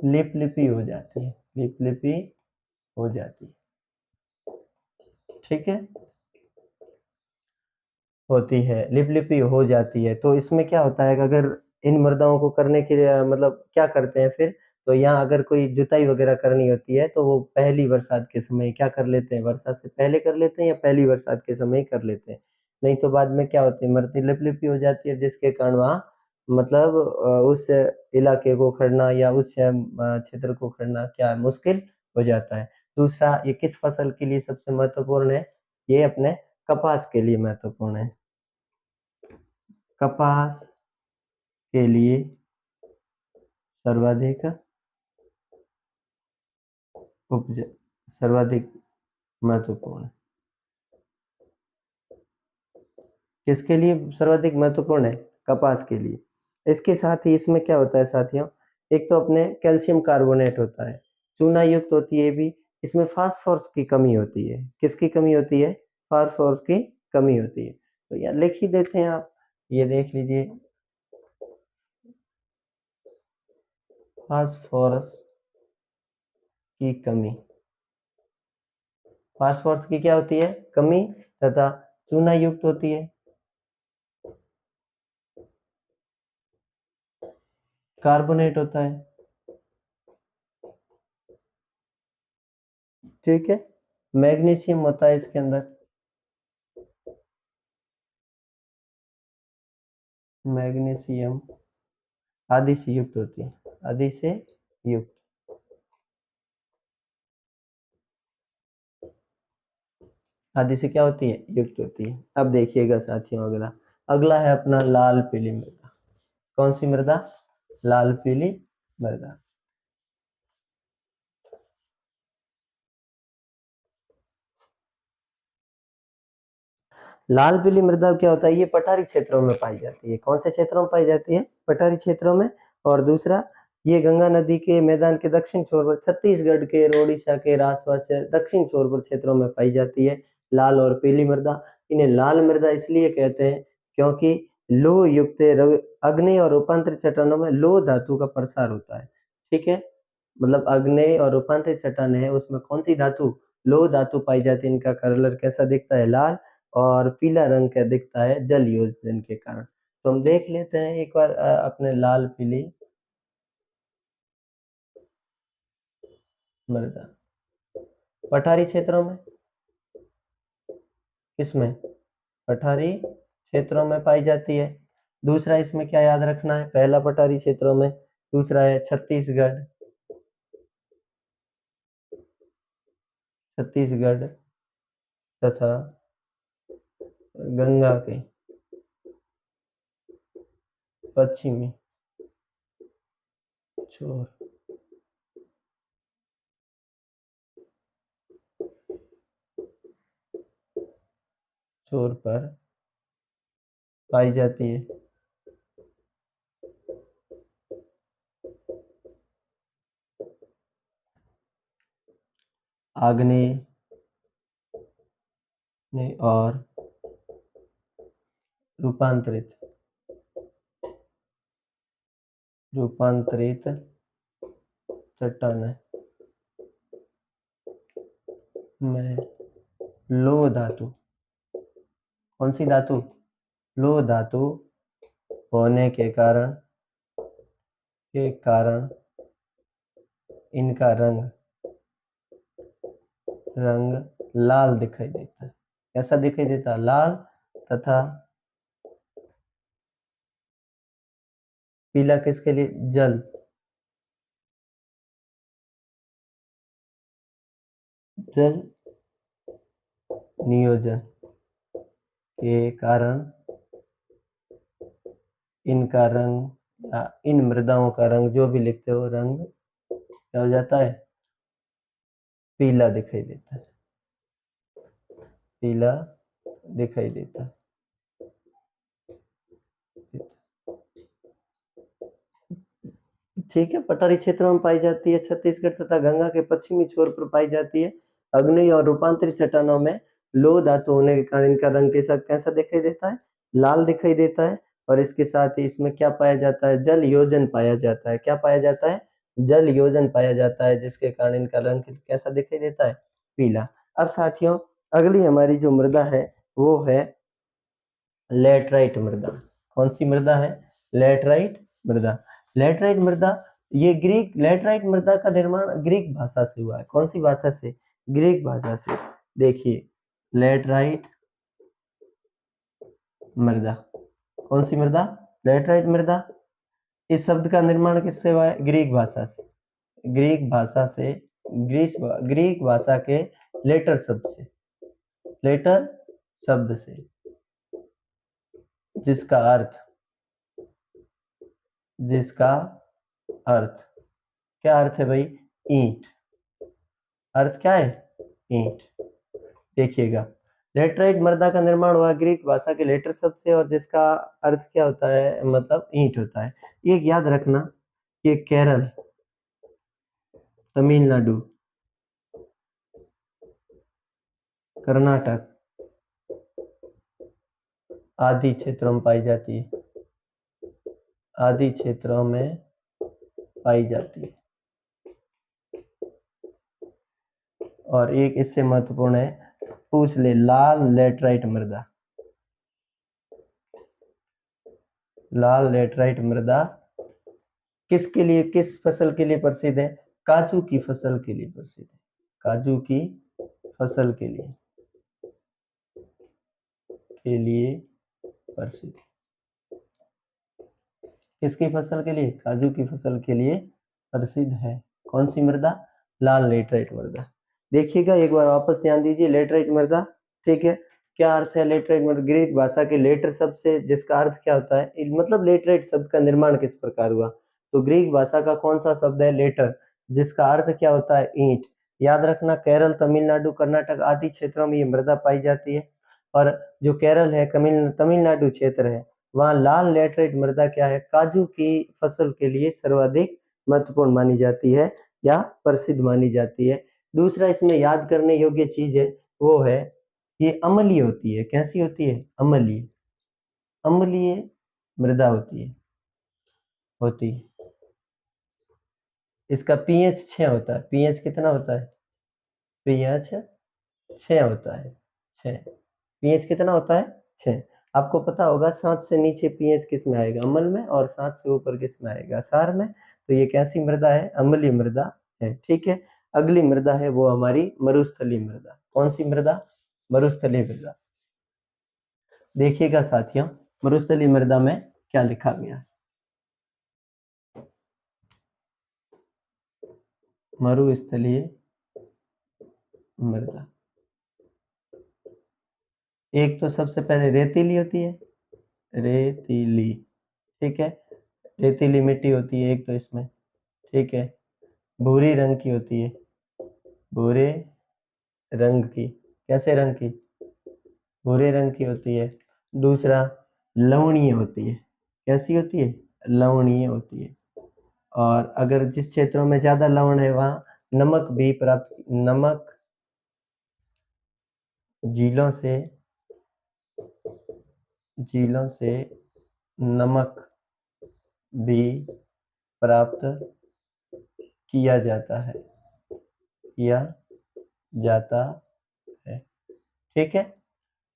लिपलिपी हो जाती है, लिपलिपी हो जाती है। ठीक है, होती है, लिपलिपी हो जाती है। तो इसमें क्या होता है कि अगर इन मृदाओं को करने के लिए मतलब क्या करते हैं फिर, तो यहाँ अगर कोई जुताई वगैरह करनी होती है तो वो पहली बरसात के समय क्या कर लेते हैं, वर्षा से पहले कर लेते हैं या पहली बरसात के समय ही कर लेते हैं। नहीं तो बाद में क्या होती है, मृदा लिपलिपी हो जाती है, जिसके कारण वहाँ मतलब उस इलाके को खड़ना या उस क्षेत्र को खड़ना क्या मुश्किल हो जाता है। दूसरा, ये किस फसल के लिए सबसे महत्वपूर्ण है, ये अपने कपास के लिए महत्वपूर्ण है। कपास के लिए सर्वाधिक उपज, सर्वाधिक महत्वपूर्ण। किसके लिए सर्वाधिक महत्वपूर्ण है, कपास के लिए। इसके साथ ही इसमें क्या होता है साथियों, एक तो अपने कैल्शियम कार्बोनेट होता है, चूना युक्त होती है भी। इसमें फास्फोरस की कमी होती है, किसकी कमी होती है, फास्फोरस की कमी होती है। तो यार लिख ही देते हैं आप, ये देख लीजिए, फास्फोरस की कमी, फास्फोरस की क्या होती है, कमी, तथा चूना युक्त होती है, कार्बोनेट होता है। ठीक है, मैग्नीशियम होता है इसके अंदर, मैग्नीशियम आदि से युक्त होती है, आदि से युक्त, आदि से क्या होती है, युक्त होती है। अब देखिएगा साथियों, अगला अगला है अपना लाल पीली मृदा। कौन सी मृदा, लाल पीली मृदा। लाल पीली मृदा क्या होता है, ये पठारी क्षेत्रों में पाई जाती है। कौन से क्षेत्रों में पाई जाती है, पठारी क्षेत्रों में। और दूसरा, ये गंगा नदी के मैदान के दक्षिण छोर पर, छत्तीसगढ़ के और उड़ीसा के आसपास से दक्षिण छोर पर क्षेत्रों में पाई जाती है, लाल और पीली मृदा। इन्हें लाल मृदा इसलिए कहते हैं क्योंकि लोह युक्त अग्नि और रूपांतरित चट्टानों में लोह धातु का प्रसार होता है। ठीक है, मतलब अग्नि और रूपांतरित चट्टान है, उसमें कौन सी धातु, लोह धातु पाई जाती है। इनका कलर कैसा दिखता है, लाल, और पीला रंग का दिखता है जल योजन के कारण। तो हम देख लेते हैं एक बार अपने लाल पीली मृदा, पठारी क्षेत्रों में, किसमें, पठारी क्षेत्रों में पाई जाती है। दूसरा, इसमें क्या याद रखना है, पहला पठारी क्षेत्रों में, दूसरा है छत्तीसगढ़, छत्तीसगढ़ तथा गंगा के पश्चिमी छोर, छोर पर पाई जाती है। आग्नेय और रूपांतरित, रूपांतरित चट्टान में लोह धातु, कौन सी धातु, लोह धातु होने के कारण इनका रंग, रंग लाल दिखाई देता है। कैसा दिखाई देता है, लाल, तथा पीला किसके लिए, जल, जल नियोजन के कारण इनका रंग या इन मृदाओं का रंग, जो भी लिखते हो, रंग क्या हो जाता है, पीला दिखाई देता है, पीला दिखाई देता है। ठीक है, पठारी क्षेत्रों में पाई जाती है, छत्तीसगढ़ तथा गंगा के पश्चिमी छोर पर पाई जाती है। अग्नेय और रूपांतरित चट्टानों में लोह धातु होने के कारण इनका रंग कैसा दिखाई देता है? लाल दिखाई देता है। और इसके साथ ही इसमें क्या पाया जाता है? जल योजन पाया जाता है। क्या पाया जाता है? जल योजन पाया जाता है, जिसके कारण इनका रंग कैसा दिखाई देता है? पीला। अब साथियों, अगली हमारी जो मृदा है वो है लैटराइट मृदा। कौन सी मृदा है? लैटराइट मृदा। लैटराइट मृदा, ये ग्रीक, लैटराइट मृदा का निर्माण ग्रीक भाषा से हुआ है। कौन सी भाषा से? ग्रीक भाषा से। देखिए, लैटराइट मृदा, कौन सी मृदा? लैटराइट मृदा। इस शब्द का निर्माण किससे हुआ है? ग्रीक भाषा से। ग्रीक भाषा से, ग्रीक भाषा के लेटर शब्द से, लेटर शब्द से, जिसका अर्थ, जिसका अर्थ, क्या अर्थ है भाई? ईंट। अर्थ क्या है? ईंट। देखिएगा, लेटराइट मृदा का निर्माण हुआ ग्रीक भाषा के लेटर शब्द से, और जिसका अर्थ क्या होता है? मतलब ईंट होता है। ये याद रखना कि केरल, तमिलनाडु, कर्नाटक आदि क्षेत्रों में पाई जाती है, आदि क्षेत्रों में पाई जाती है। और एक इससे महत्वपूर्ण है, पूछ ले, लाल लेटराइट मृदा। लाल लेटराइट मृदा किसके लिए, किस फसल के लिए प्रसिद्ध है? काजू की फसल के लिए प्रसिद्ध है। काजू की फसल के लिए प्रसिद्ध। किसकी फसल के लिए? काजू की फसल के लिए प्रसिद्ध है। कौन सी मृदा? लाल लेटराइट मृदा। देखिएगा, एक बार वापस ध्यान दीजिए, लेटराइट मृदा, ठीक है। क्या अर्थ है लेटराइट मृदा? ग्रीक भाषा के लेटर शब्द से, जिसका अर्थ क्या होता है? मतलब लेटराइट शब्द का निर्माण किस प्रकार हुआ? तो ग्रीक भाषा का कौन सा शब्द है? लेटर, जिसका अर्थ क्या होता है? ईंट। याद रखना, केरल, तमिलनाडु, कर्नाटक आदि क्षेत्रों में ये मृदा पाई जाती है। और जो केरल है, तमिलनाडु क्षेत्र है, वहाँ लाल लेटराइट मृदा क्या है? काजू की फसल के लिए सर्वाधिक महत्वपूर्ण मानी जाती है या प्रसिद्ध मानी जाती है। दूसरा इसमें याद करने योग्य चीज है, वो है ये अम्लीय होती है। कैसी होती है? अम्लीय, अम्लीय मृदा होती है। इसका पीएच 6 होता है। पीएच कितना होता है? पीएच 6 होता है। 6। पीएच कितना होता है? 6। आपको पता होगा 7 से नीचे पीएच किस में आएगा? अम्ल में। और 7 से ऊपर किस में आएगा? सार में। तो ये कैसी मृदा है? अम्लीय मृदा है। ठीक है। अगली मृदा है वो हमारी मरुस्थलीय मृदा। कौन सी मृदा? मरुस्थलीय मृदा। देखिएगा साथियों, मरुस्थलीय मृदा में क्या लिखा गया है? मरुस्थलीय मृदा, एक तो सबसे पहले रेतीली होती है, रेतीली, ठीक है। रेतीली मिट्टी होती है एक तो इसमें, ठीक है। भूरी रंग की होती है, भूरे रंग की। कैसे रंग की? भूरे रंग की होती है। दूसरा, लवणीय होती है। कैसी होती है? लवणीय होती है। और अगर जिस क्षेत्रों में ज्यादा लवण है वहाँ नमक भी प्राप्त, नमक झीलों से, झीलों से नमक भी प्राप्त किया जाता है, किया जाता है। ठीक है।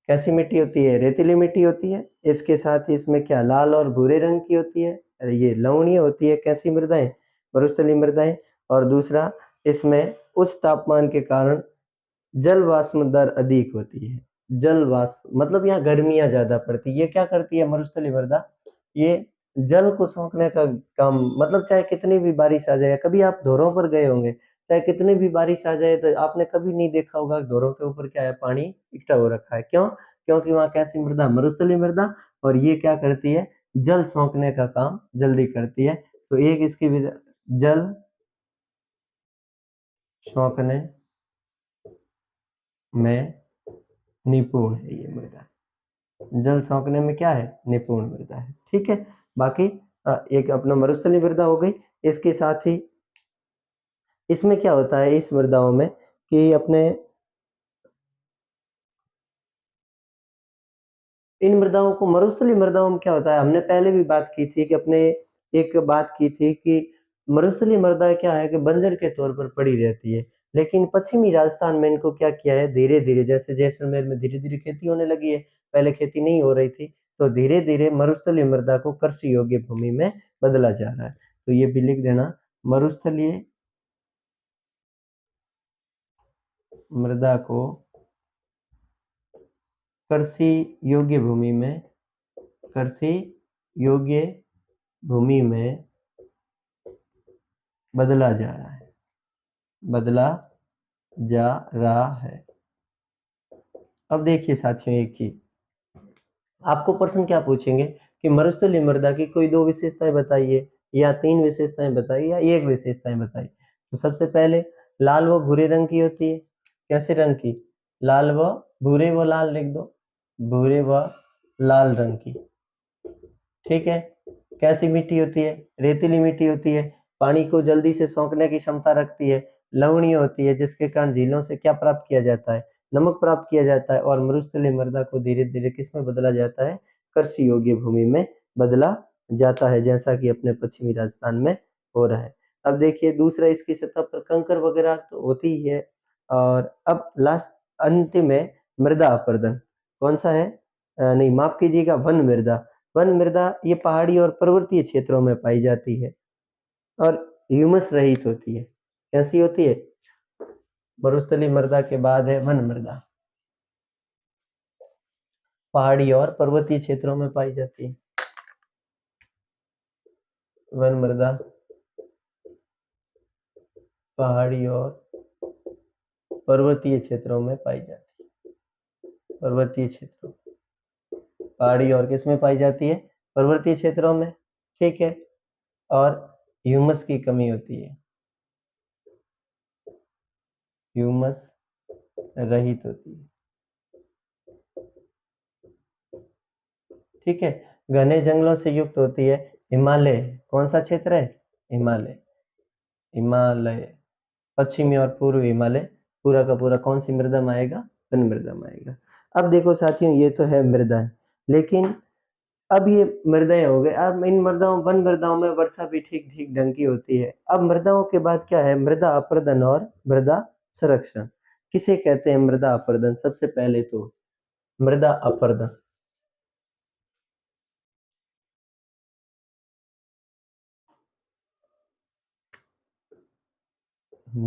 कैसी मिट्टी होती है? रेतीली मिट्टी होती है। इसके साथ ही इसमें क्या, लाल और भूरे रंग की होती है। ये लवणीय होती है। कैसी मृदाएं? मरुस्थलीय मृदाएं। और दूसरा, इसमें उच्च तापमान के कारण जल वाष्प दर अधिक होती है। जल वाष्प मतलब यहाँ गर्मियां ज्यादा पड़ती है। ये क्या करती है मरुस्थलीय मृदा? ये जल को सोखने का काम, मतलब चाहे कितनी भी बारिश आ जाए, कभी आप धोरों पर गए होंगे, चाहे कितनी भी बारिश आ जाए तो आपने कभी नहीं देखा होगा धोरों के ऊपर क्या है, पानी इकट्ठा हो रखा है। क्यों? क्योंकि वहाँ कैसी मृदा? मरुस्थलीय मृदा। और ये क्या करती है? जल सोखने का काम जल्दी करती है। तो एक इसकी जल सोखने में निपुण है ये मृदा। जल सोखने में क्या है? निपुण मृदा है। ठीक है। बाकी एक अपना मरुस्थलीय मृदा हो गई। इसके साथ ही इसमें क्या होता है इस मृदाओं में कि अपने इन मृदाओं को मरुस्थलीय मृदाओं में क्या होता है, हमने पहले भी बात की थी कि अपने एक बात की थी कि मरुस्थलीय मृदा क्या है कि बंजर के तौर पर पड़ी रहती है। लेकिन पश्चिमी राजस्थान में इनको क्या किया है, धीरे-धीरे जैसे जैसलमेर में धीरे-धीरे खेती होने लगी है, पहले खेती नहीं हो रही थी, तो धीरे-धीरे मरुस्थलीय मृदा को कृषि योग्य भूमि में बदला जा रहा है। तो ये भी लिख देना, मरुस्थलीय मृदा को कृषि योग्य भूमि में कृषि योग्य भूमि में बदला जा रहा है, बदला जा रहा है। अब देखिए साथियों एक चीज, आपको प्रश्न क्या पूछेंगे कि मरुस्थलीय मृदा की कोई 2 विशेषताएं बताइए या 3 विशेषताएं बताइए या 1 विशेषताएं बताइए। तो सबसे पहले लाल व भूरे रंग की होती है। कैसे रंग की? लाल व भूरे व लाल लिख दो, भूरे व लाल रंग की। ठीक है। कैसी मिट्टी होती है? रेतीली मिट्टी होती है। पानी को जल्दी से सोखने की क्षमता रखती है। लवणीय होती है जिसके कारण झीलों से क्या प्राप्त किया जाता है? नमक प्राप्त किया जाता है। और मरुस्थलीय मृदा को धीरे धीरे किसमें बदला जाता है? कृषि योग्य भूमि में बदला जाता है, जैसा कि अपने पश्चिमी राजस्थान में हो रहा है। अब देखिए दूसरा, इसकी सतह पर कंकर वगैरह तो होती ही है। और अब लास्ट अंतिम है मृदा अपरदन। कौन सा है? नहीं माफ कीजिएगा, वन मृदा। वन मृदा ये पहाड़ी और पर्वतीय क्षेत्रों में पाई जाती है और ह्यूमस रहित होती है। कैसी होती है? मरुस्थलीय मृदा के बाद है वन मृदा, पहाड़ी और पर्वतीय क्षेत्रों में पाई जाती है। वन मृदा पहाड़ी और पर्वतीय क्षेत्रों में पाई जाती है। पर्वतीय क्षेत्रों, पहाड़ी और किस में पाई जाती है? पर्वतीय क्षेत्रों में। ठीक है। और ह्यूमस की कमी होती है, ह्यूमस रहित होती है। ठीक है। घने जंगलों से युक्त होती है। हिमालय कौन सा क्षेत्र है? हिमालय, हिमालय पश्चिमी और पूर्व हिमालय पूरा का पूरा कौन सी मृदा में आएगा? वन मृदा में आएगा। अब देखो साथियों ये तो है मृदा, लेकिन अब ये मृदाएं हो गए। अब इन मृदाओं वन मृदाओं में वर्षा भी ठीक ठीक ढंग की होती है। अब मृदाओं के बाद क्या है? मृदा अपरदन और मृदा संरक्षण। किसे कहते हैं मृदा अपरदन? सबसे पहले तो मृदा अपरदन,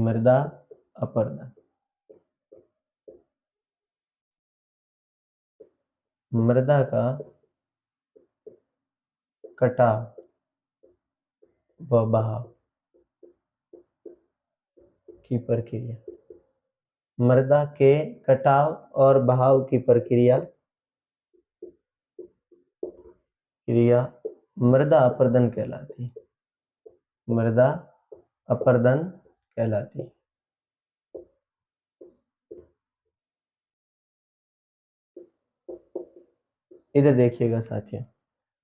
मृदा अपरदन, मृदा का कटाव व बहाव की प्रक्रिया, मृदा के कटाव और बहाव की प्रक्रिया क्रिया मृदा अपरदन कहलाती, मृदा अपरदन कहलाती। इधर देखिएगा साथियों,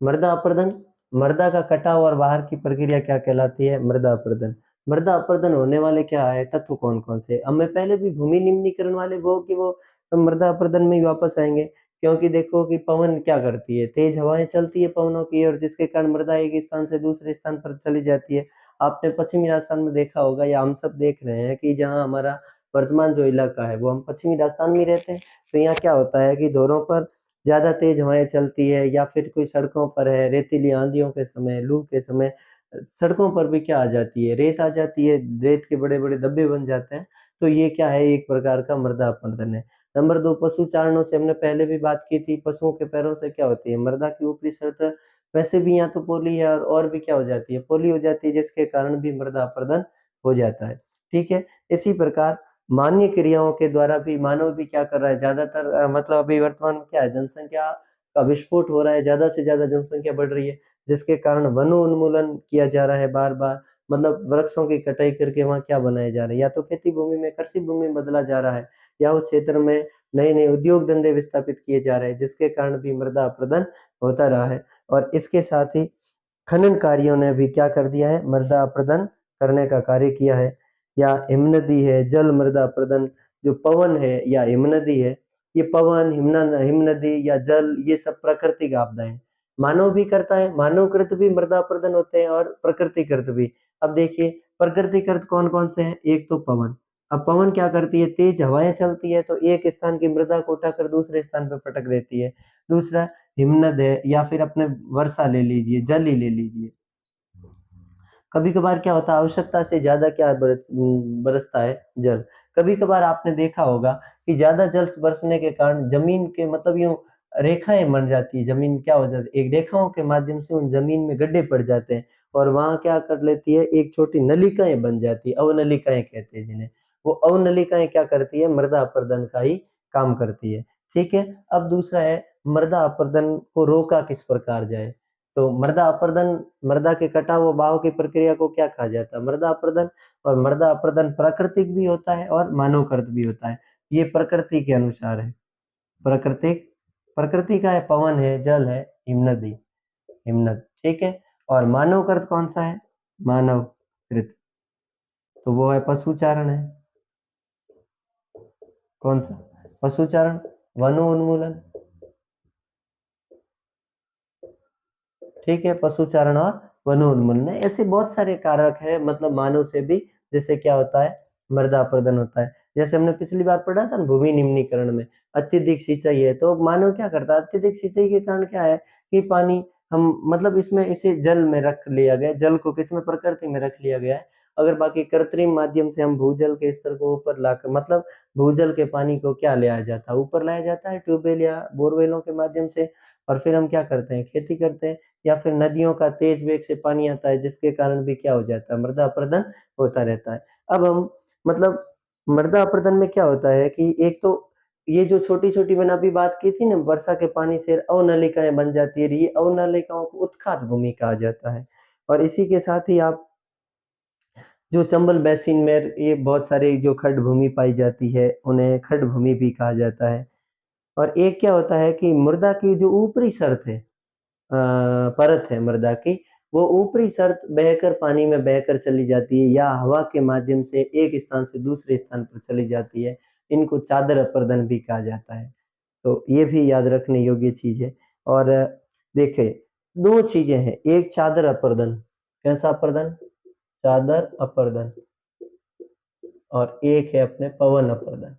मृदा अपरदन, मृदा का कटाव और बाहर की प्रक्रिया क्या कहलाती है? मृदा अपरदन। मृदा अपरदन होने वाले क्या है तत्व कौन कौन से? अब मैं पहले भी भूमि निम्नीकरण वाले वो कि वो मृदा अपरदन में ही वापस आएंगे, क्योंकि देखो कि पवन क्या करती है, तेज हवाएं चलती है पवनों की, और जिसके कारण मृदा एक स्थान से दूसरे स्थान पर चली जाती है। आपने पश्चिमी राजस्थान में देखा होगा या हम सब देख रहे हैं कि जहाँ हमारा वर्तमान जो इलाका है वो हम पश्चिमी राजस्थान में रहते हैं। तो यहाँ क्या होता है कि दौरों पर ज़्यादा तेज हवाएं चलती है या फिर कोई सड़कों पर है, रेतीली आंधियों के समय, लू के समय सड़कों पर भी क्या आ जाती है? रेत आ जाती है, रेत के बड़े-बड़े धब्बे बन जाते हैं। तो ये क्या है? एक प्रकार का मृदा अपरदन है। नंबर 2, पशु चारणों से हमने पहले भी बात की थी। पशुओं के पैरों से क्या होती है? मृदा की ऊपरी सतह वैसे भी या तो पोली है और भी क्या हो जाती है? पोली हो जाती है, जिसके कारण भी मृदा अपरदन हो जाता है। ठीक है? इसी प्रकार मानवीय क्रियाओं के द्वारा भी मानव भी क्या कर रहा है? ज़्यादातर मतलब अभी वर्तमान में क्या है? जनसंख्या का विस्फोट हो रहा है, ज़्यादा से ज़्यादा जनसंख्या बढ़ रही है, जिसके कारण वनोन्मूलन किया जा रहा है बार-बार। मतलब वृक्षों की कटाई करके वहाँ क्या बनाए जा रहे हैं? या तो खेती भूमि में कृषि भूमि में बदला जा रहा है या उस क्षेत्र में नए-नए उद्योग धंधे विस्थापित किए जा रहे हैं, जिसके कारण भी मृदा अपरदन होता रहा है। और इसके साथ ही खनन कार्यों ने भी क्या कर दिया है, मृदा अपरदन करने का कार्य किया है। या हिमनदी है, जल मृदा अपरदन, जो पवन है या हिमनदी है, ये पवन, हिमनदी या जल, ये सब प्राकृतिक आपदाएं हैं। मानव भी करता है, मानवकृत भी मृदा अपरदन होते हैं और प्रकृतिकृत भी। अब देखिए प्रकृतिकृत कौन-कौन से हैं, एक तो पवन। अब पवन क्या करती है, तेज हवाएं चलती है तो एक स्थान की मृदा को उठाकर दूसरे स्थान पर पटक देती है। दूसरा हिमनद है, या फिर अपने वर्षा ले लीजिए, जल ही ले लीजिए। कभी-कभार क्या होता है, आवश्यकता से ज़्यादा क्या बरसता है, जल। कभी-कभार आपने देखा होगा कि ज़्यादा जल बरसने के कारण ज़मीन के मतलब यूँ रेखाएँ बन जाती है, ज़मीन क्या हो जाती है, एक रेखाओं के माध्यम से उन ज़मीन में गड्ढे पड़ जाते हैं और वहाँ क्या कर लेती है, एक छोटी नलिकाएँ बन जाती है, अवनलिकाएँ कहते हैं जिन्हें। वो अवनलिकाएँ क्या करती है, मृदा अपरदन का ही काम करती है, ठीक है? अब दूसरा है, मृदा अपरदन को रोका किस प्रकार जाए? तो मृदा अपरदन, मृदा के कटाव व बहाव की प्रक्रिया को क्या कहा जाता है, मृदा अपरदन। और मृदा अपरदन प्राकृतिक भी होता है और मानवकृत भी होता है। ये प्रकृति के अनुसार है। प्राकृतिक, प्रकृति का है, पवन है, जल है, हिमनदी, हिमनद, ठीक है। और मानवकृत कौन सा है, मानवकृत, तो वो है पशुचारण है। कौन सा, पशुचारण, वनोन्मूलन, ठीक है, पशुचारण और वनोन्मूलन, ऐसे बहुत सारे कारक है, मतलब मानव से भी, जैसे क्या होता है, मृदा अपरदन होता है। जैसे हमने पिछली बार पढ़ा था ना, भूमि निम्नीकरण में अत्यधिक सिंचाई है, तो मानव क्या करता है, अत्यधिक सिंचाई के कारण क्या है कि पानी, हम मतलब इसमें इसे जल में रख लिया गया, जल को किसमें, प्रकृति में रख लिया गया है। अगर बाकी कृत्रिम माध्यम से हम भूजल के स्तर को ऊपर लाकर, मतलब भूजल के पानी को क्या लाया जाता है, ऊपर लाया जाता है ट्यूबवेल या बोरवेलों के माध्यम से, और फिर हम क्या करते हैं, खेती करते हैं, या फिर नदियों का तेज वेग से पानी आता है, जिसके कारण भी क्या हो जाता है, मृदा अपरदन होता रहता है। अब हम मतलब मृदा अपरदन में क्या होता है कि एक तो ये जो छोटी-छोटी मैंने अभी बात की थी ना, वर्षा के पानी से अवनलिकाएँ बन जाती है, ये अवनलिकाओं को उत्खात भूमि कहा जाता है। और इसी के साथ ही आप जो चंबल बेसिन में ये बहुत सारी जो खड्ड भूमि पाई जाती है, उन्हें खड्ड भूमि भी कहा जाता है। और एक क्या होता है कि मृदा की जो ऊपरी परत है, परत है मृदा की, वो ऊपरी परत बहकर पानी में बहकर चली जाती है या हवा के माध्यम से एक स्थान से दूसरे स्थान पर चली जाती है। इनको चादर अपरदन भी कहा जाता है। तो ये भी याद रखने योग्य चीज़ है। और देखिए 2 चीज़ें हैं, एक चादर अपरदन, कैसा अपरदन? चादर अपरदन, और एक है अपने पवन अपरदन।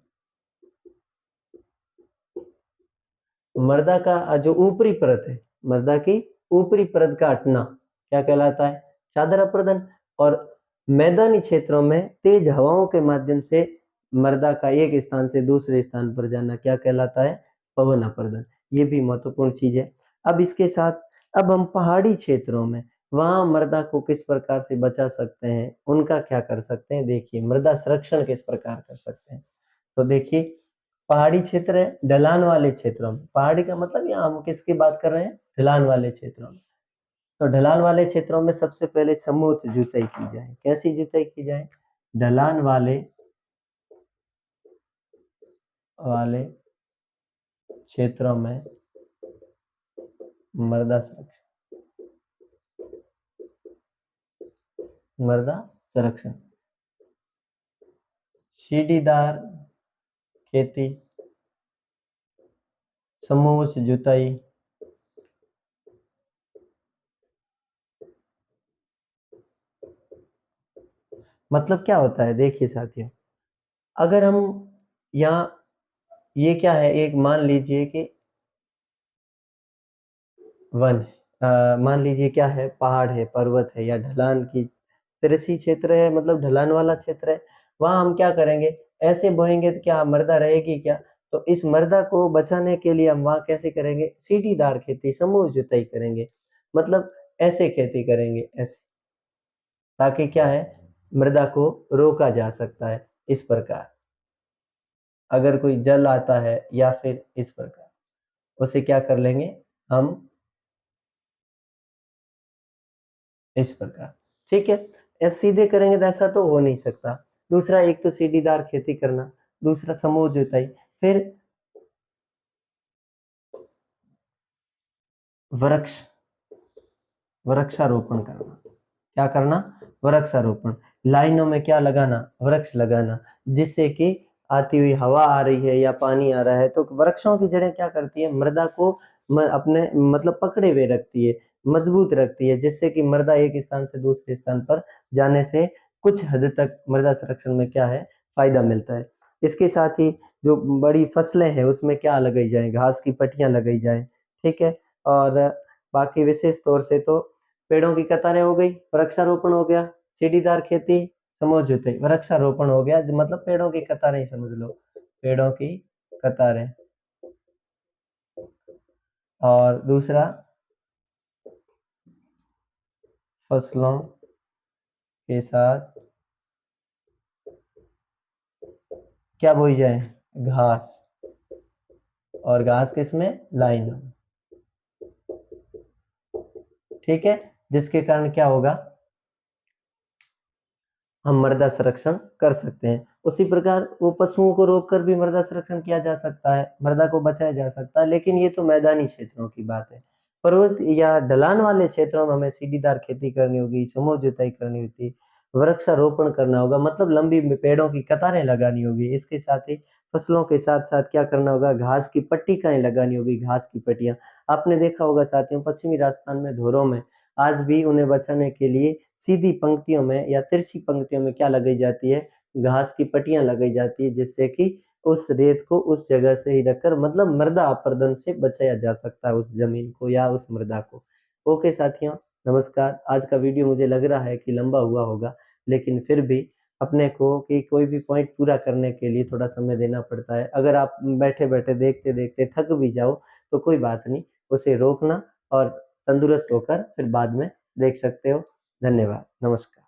मृदा का जो ऊपरी परत है, मृदा की ऊपरी परत का हटना क्या कहलाता है? चादर अपरदन। और मैदानी क्षेत्रों में तेज हवाओं के माध्यम से मृदा का एक स्थान से दूसरे स्थान पर जाना क्या कहलाता है? पवन अपरदन। ये भी महत्वपूर्ण चीज़ है। अब इसके साथ अब हम पहाड़ी क्षेत्रों में वहाँ मृदा को किस प्रकार से बचा सकते हैं, उनका क्या कर सकते हैं? देखिए मृदा संरक्षण किस प्रकार कर सकते हैं? तो देखिए पहाड़ी क्षेत्र है, ढलान वाले क्षेत्रों में, पहाड़ी का मतलब यहाँ हम किसकी बात कर रहे हैं? ढलान वाले क्षेत्रों में। तो ढलान वाले क्षेत्रों में सबसे पहले समूचित जुताई की जाए। कैसी जुताई की जाए? ढलान वाले वाले क्षेत्रों में मृदा संरक्षण, मृदा संरक्षण, सीढ़ीदार खेती, समूचित जुताई, मतलब क्या होता है देखिए साथियों, अगर हम यहाँ, ये क्या है, एक मान लीजिए कि वन मान लीजिए क्या है, पहाड़ है, पर्वत है या ढलान की कृषि क्षेत्र है, मतलब ढलान वाला क्षेत्र है, वहाँ हम क्या करेंगे, ऐसे बोएंगे तो क्या मृदा रहेगी क्या? तो इस मृदा को बचाने के लिए हम वहाँ कैसे करेंगे, सीढ़ीदार खेती, समूह जुताई करेंगे, मतलब ऐसे खेती करेंगे, ऐसे, ताकि क्या है, मृदा को रोका जा सकता है इस प्रकार। अगर कोई जल आता है या फिर इस प्रकार, उसे क्या कर लेंगे हम, इस प्रकार, ठीक है। सीधे करेंगे तो ऐसा तो हो नहीं सकता। दूसरा, एक तो सीढ़ीदार खेती करना, दूसरा समूह जुताई, फिर वृक्ष, वृक्षारोपण करना। क्या करना? वृक्षारोपण। लाइनों में क्या लगाना? वृक्ष लगाना, जिससे कि आती हुई हवा आ रही है या पानी आ रहा है तो वृक्षों की जड़ें क्या करती है? मृदा को अपने मतलब पकड़े हुए रखती है, मजबूत रखती है, जिससे कि मृदा एक स्थान से दूसरे स्थान पर जाने से कुछ हद तक मृदा संरक्षण में क्या है? फायदा मिलता है। इसके साथ ही जो बड़ी फसलें हैं उसमें क्या लगाई जाए? घास की पट्टियाँ लगाई जाएँ, ठीक है? और बाकी विशेष तौर से तो पेड़ों की कतारें हो गई, वृक्षारोपण हो गया, सीढ़ीदार खेती, समूह जुताई, वृक्षारोपण हो गया मतलब पेड़ों की कतारें ही समझ लो, पेड़ों की कतारें। और दूसरा फसलों के साथ क्या बोई जाए? घास। और घास किसमें? लाइन में, ठीक है? जिसके कारण क्या होगा? हम मृदा संरक्षण कर सकते हैं। उसी प्रकार वो पशुओं को रोककर भी मृदा संरक्षण किया जा सकता है, मृदा को बचाया जा सकता है, लेकिन ये तो मैदानी क्षेत्रों की बात है। पर्वत या ढलान वाले क्षेत्रों में हमें सीढ़ीदार खेती करनी होगी, समूह जुताई करनी होती, वृक्षारोपण करना होगा, मतलब लंबी पेड़ों की कतारें लगानी होगी। इसके साथ ही फसलों के साथ-साथ क्या करना होगा? घास की पट्टिकाएँ लगानी होगी, घास की पट्टियाँ। आपने देखा होगा साथियों, पश्चिमी राजस्थान में धोरों में आज भी उन्हें बचाने के लिए सीधी पंक्तियों में या तिरछी पंक्तियों में क्या लगाई जाती है? घास की पट्टियाँ लगाई जाती है, जिससे कि उस रेत को उस जगह से ही रखकर मतलब मृदा अपरदन से बचाया जा सकता है उस ज़मीन को या उस मृदा को। ओके साथियों, नमस्कार। आज का वीडियो मुझे लग रहा है कि लंबा हुआ होगा, लेकिन फिर भी अपने को कि कोई भी पॉइंट पूरा करने के लिए थोड़ा समय देना पड़ता है। अगर आप बैठे-बैठे, देखते-देखते थक भी जाओ, तो कोई बात नहीं, उसे रोकना और तंदुरुस्त होकर फिर बाद में देख सकते हो। धन्यवाद, नमस्कार।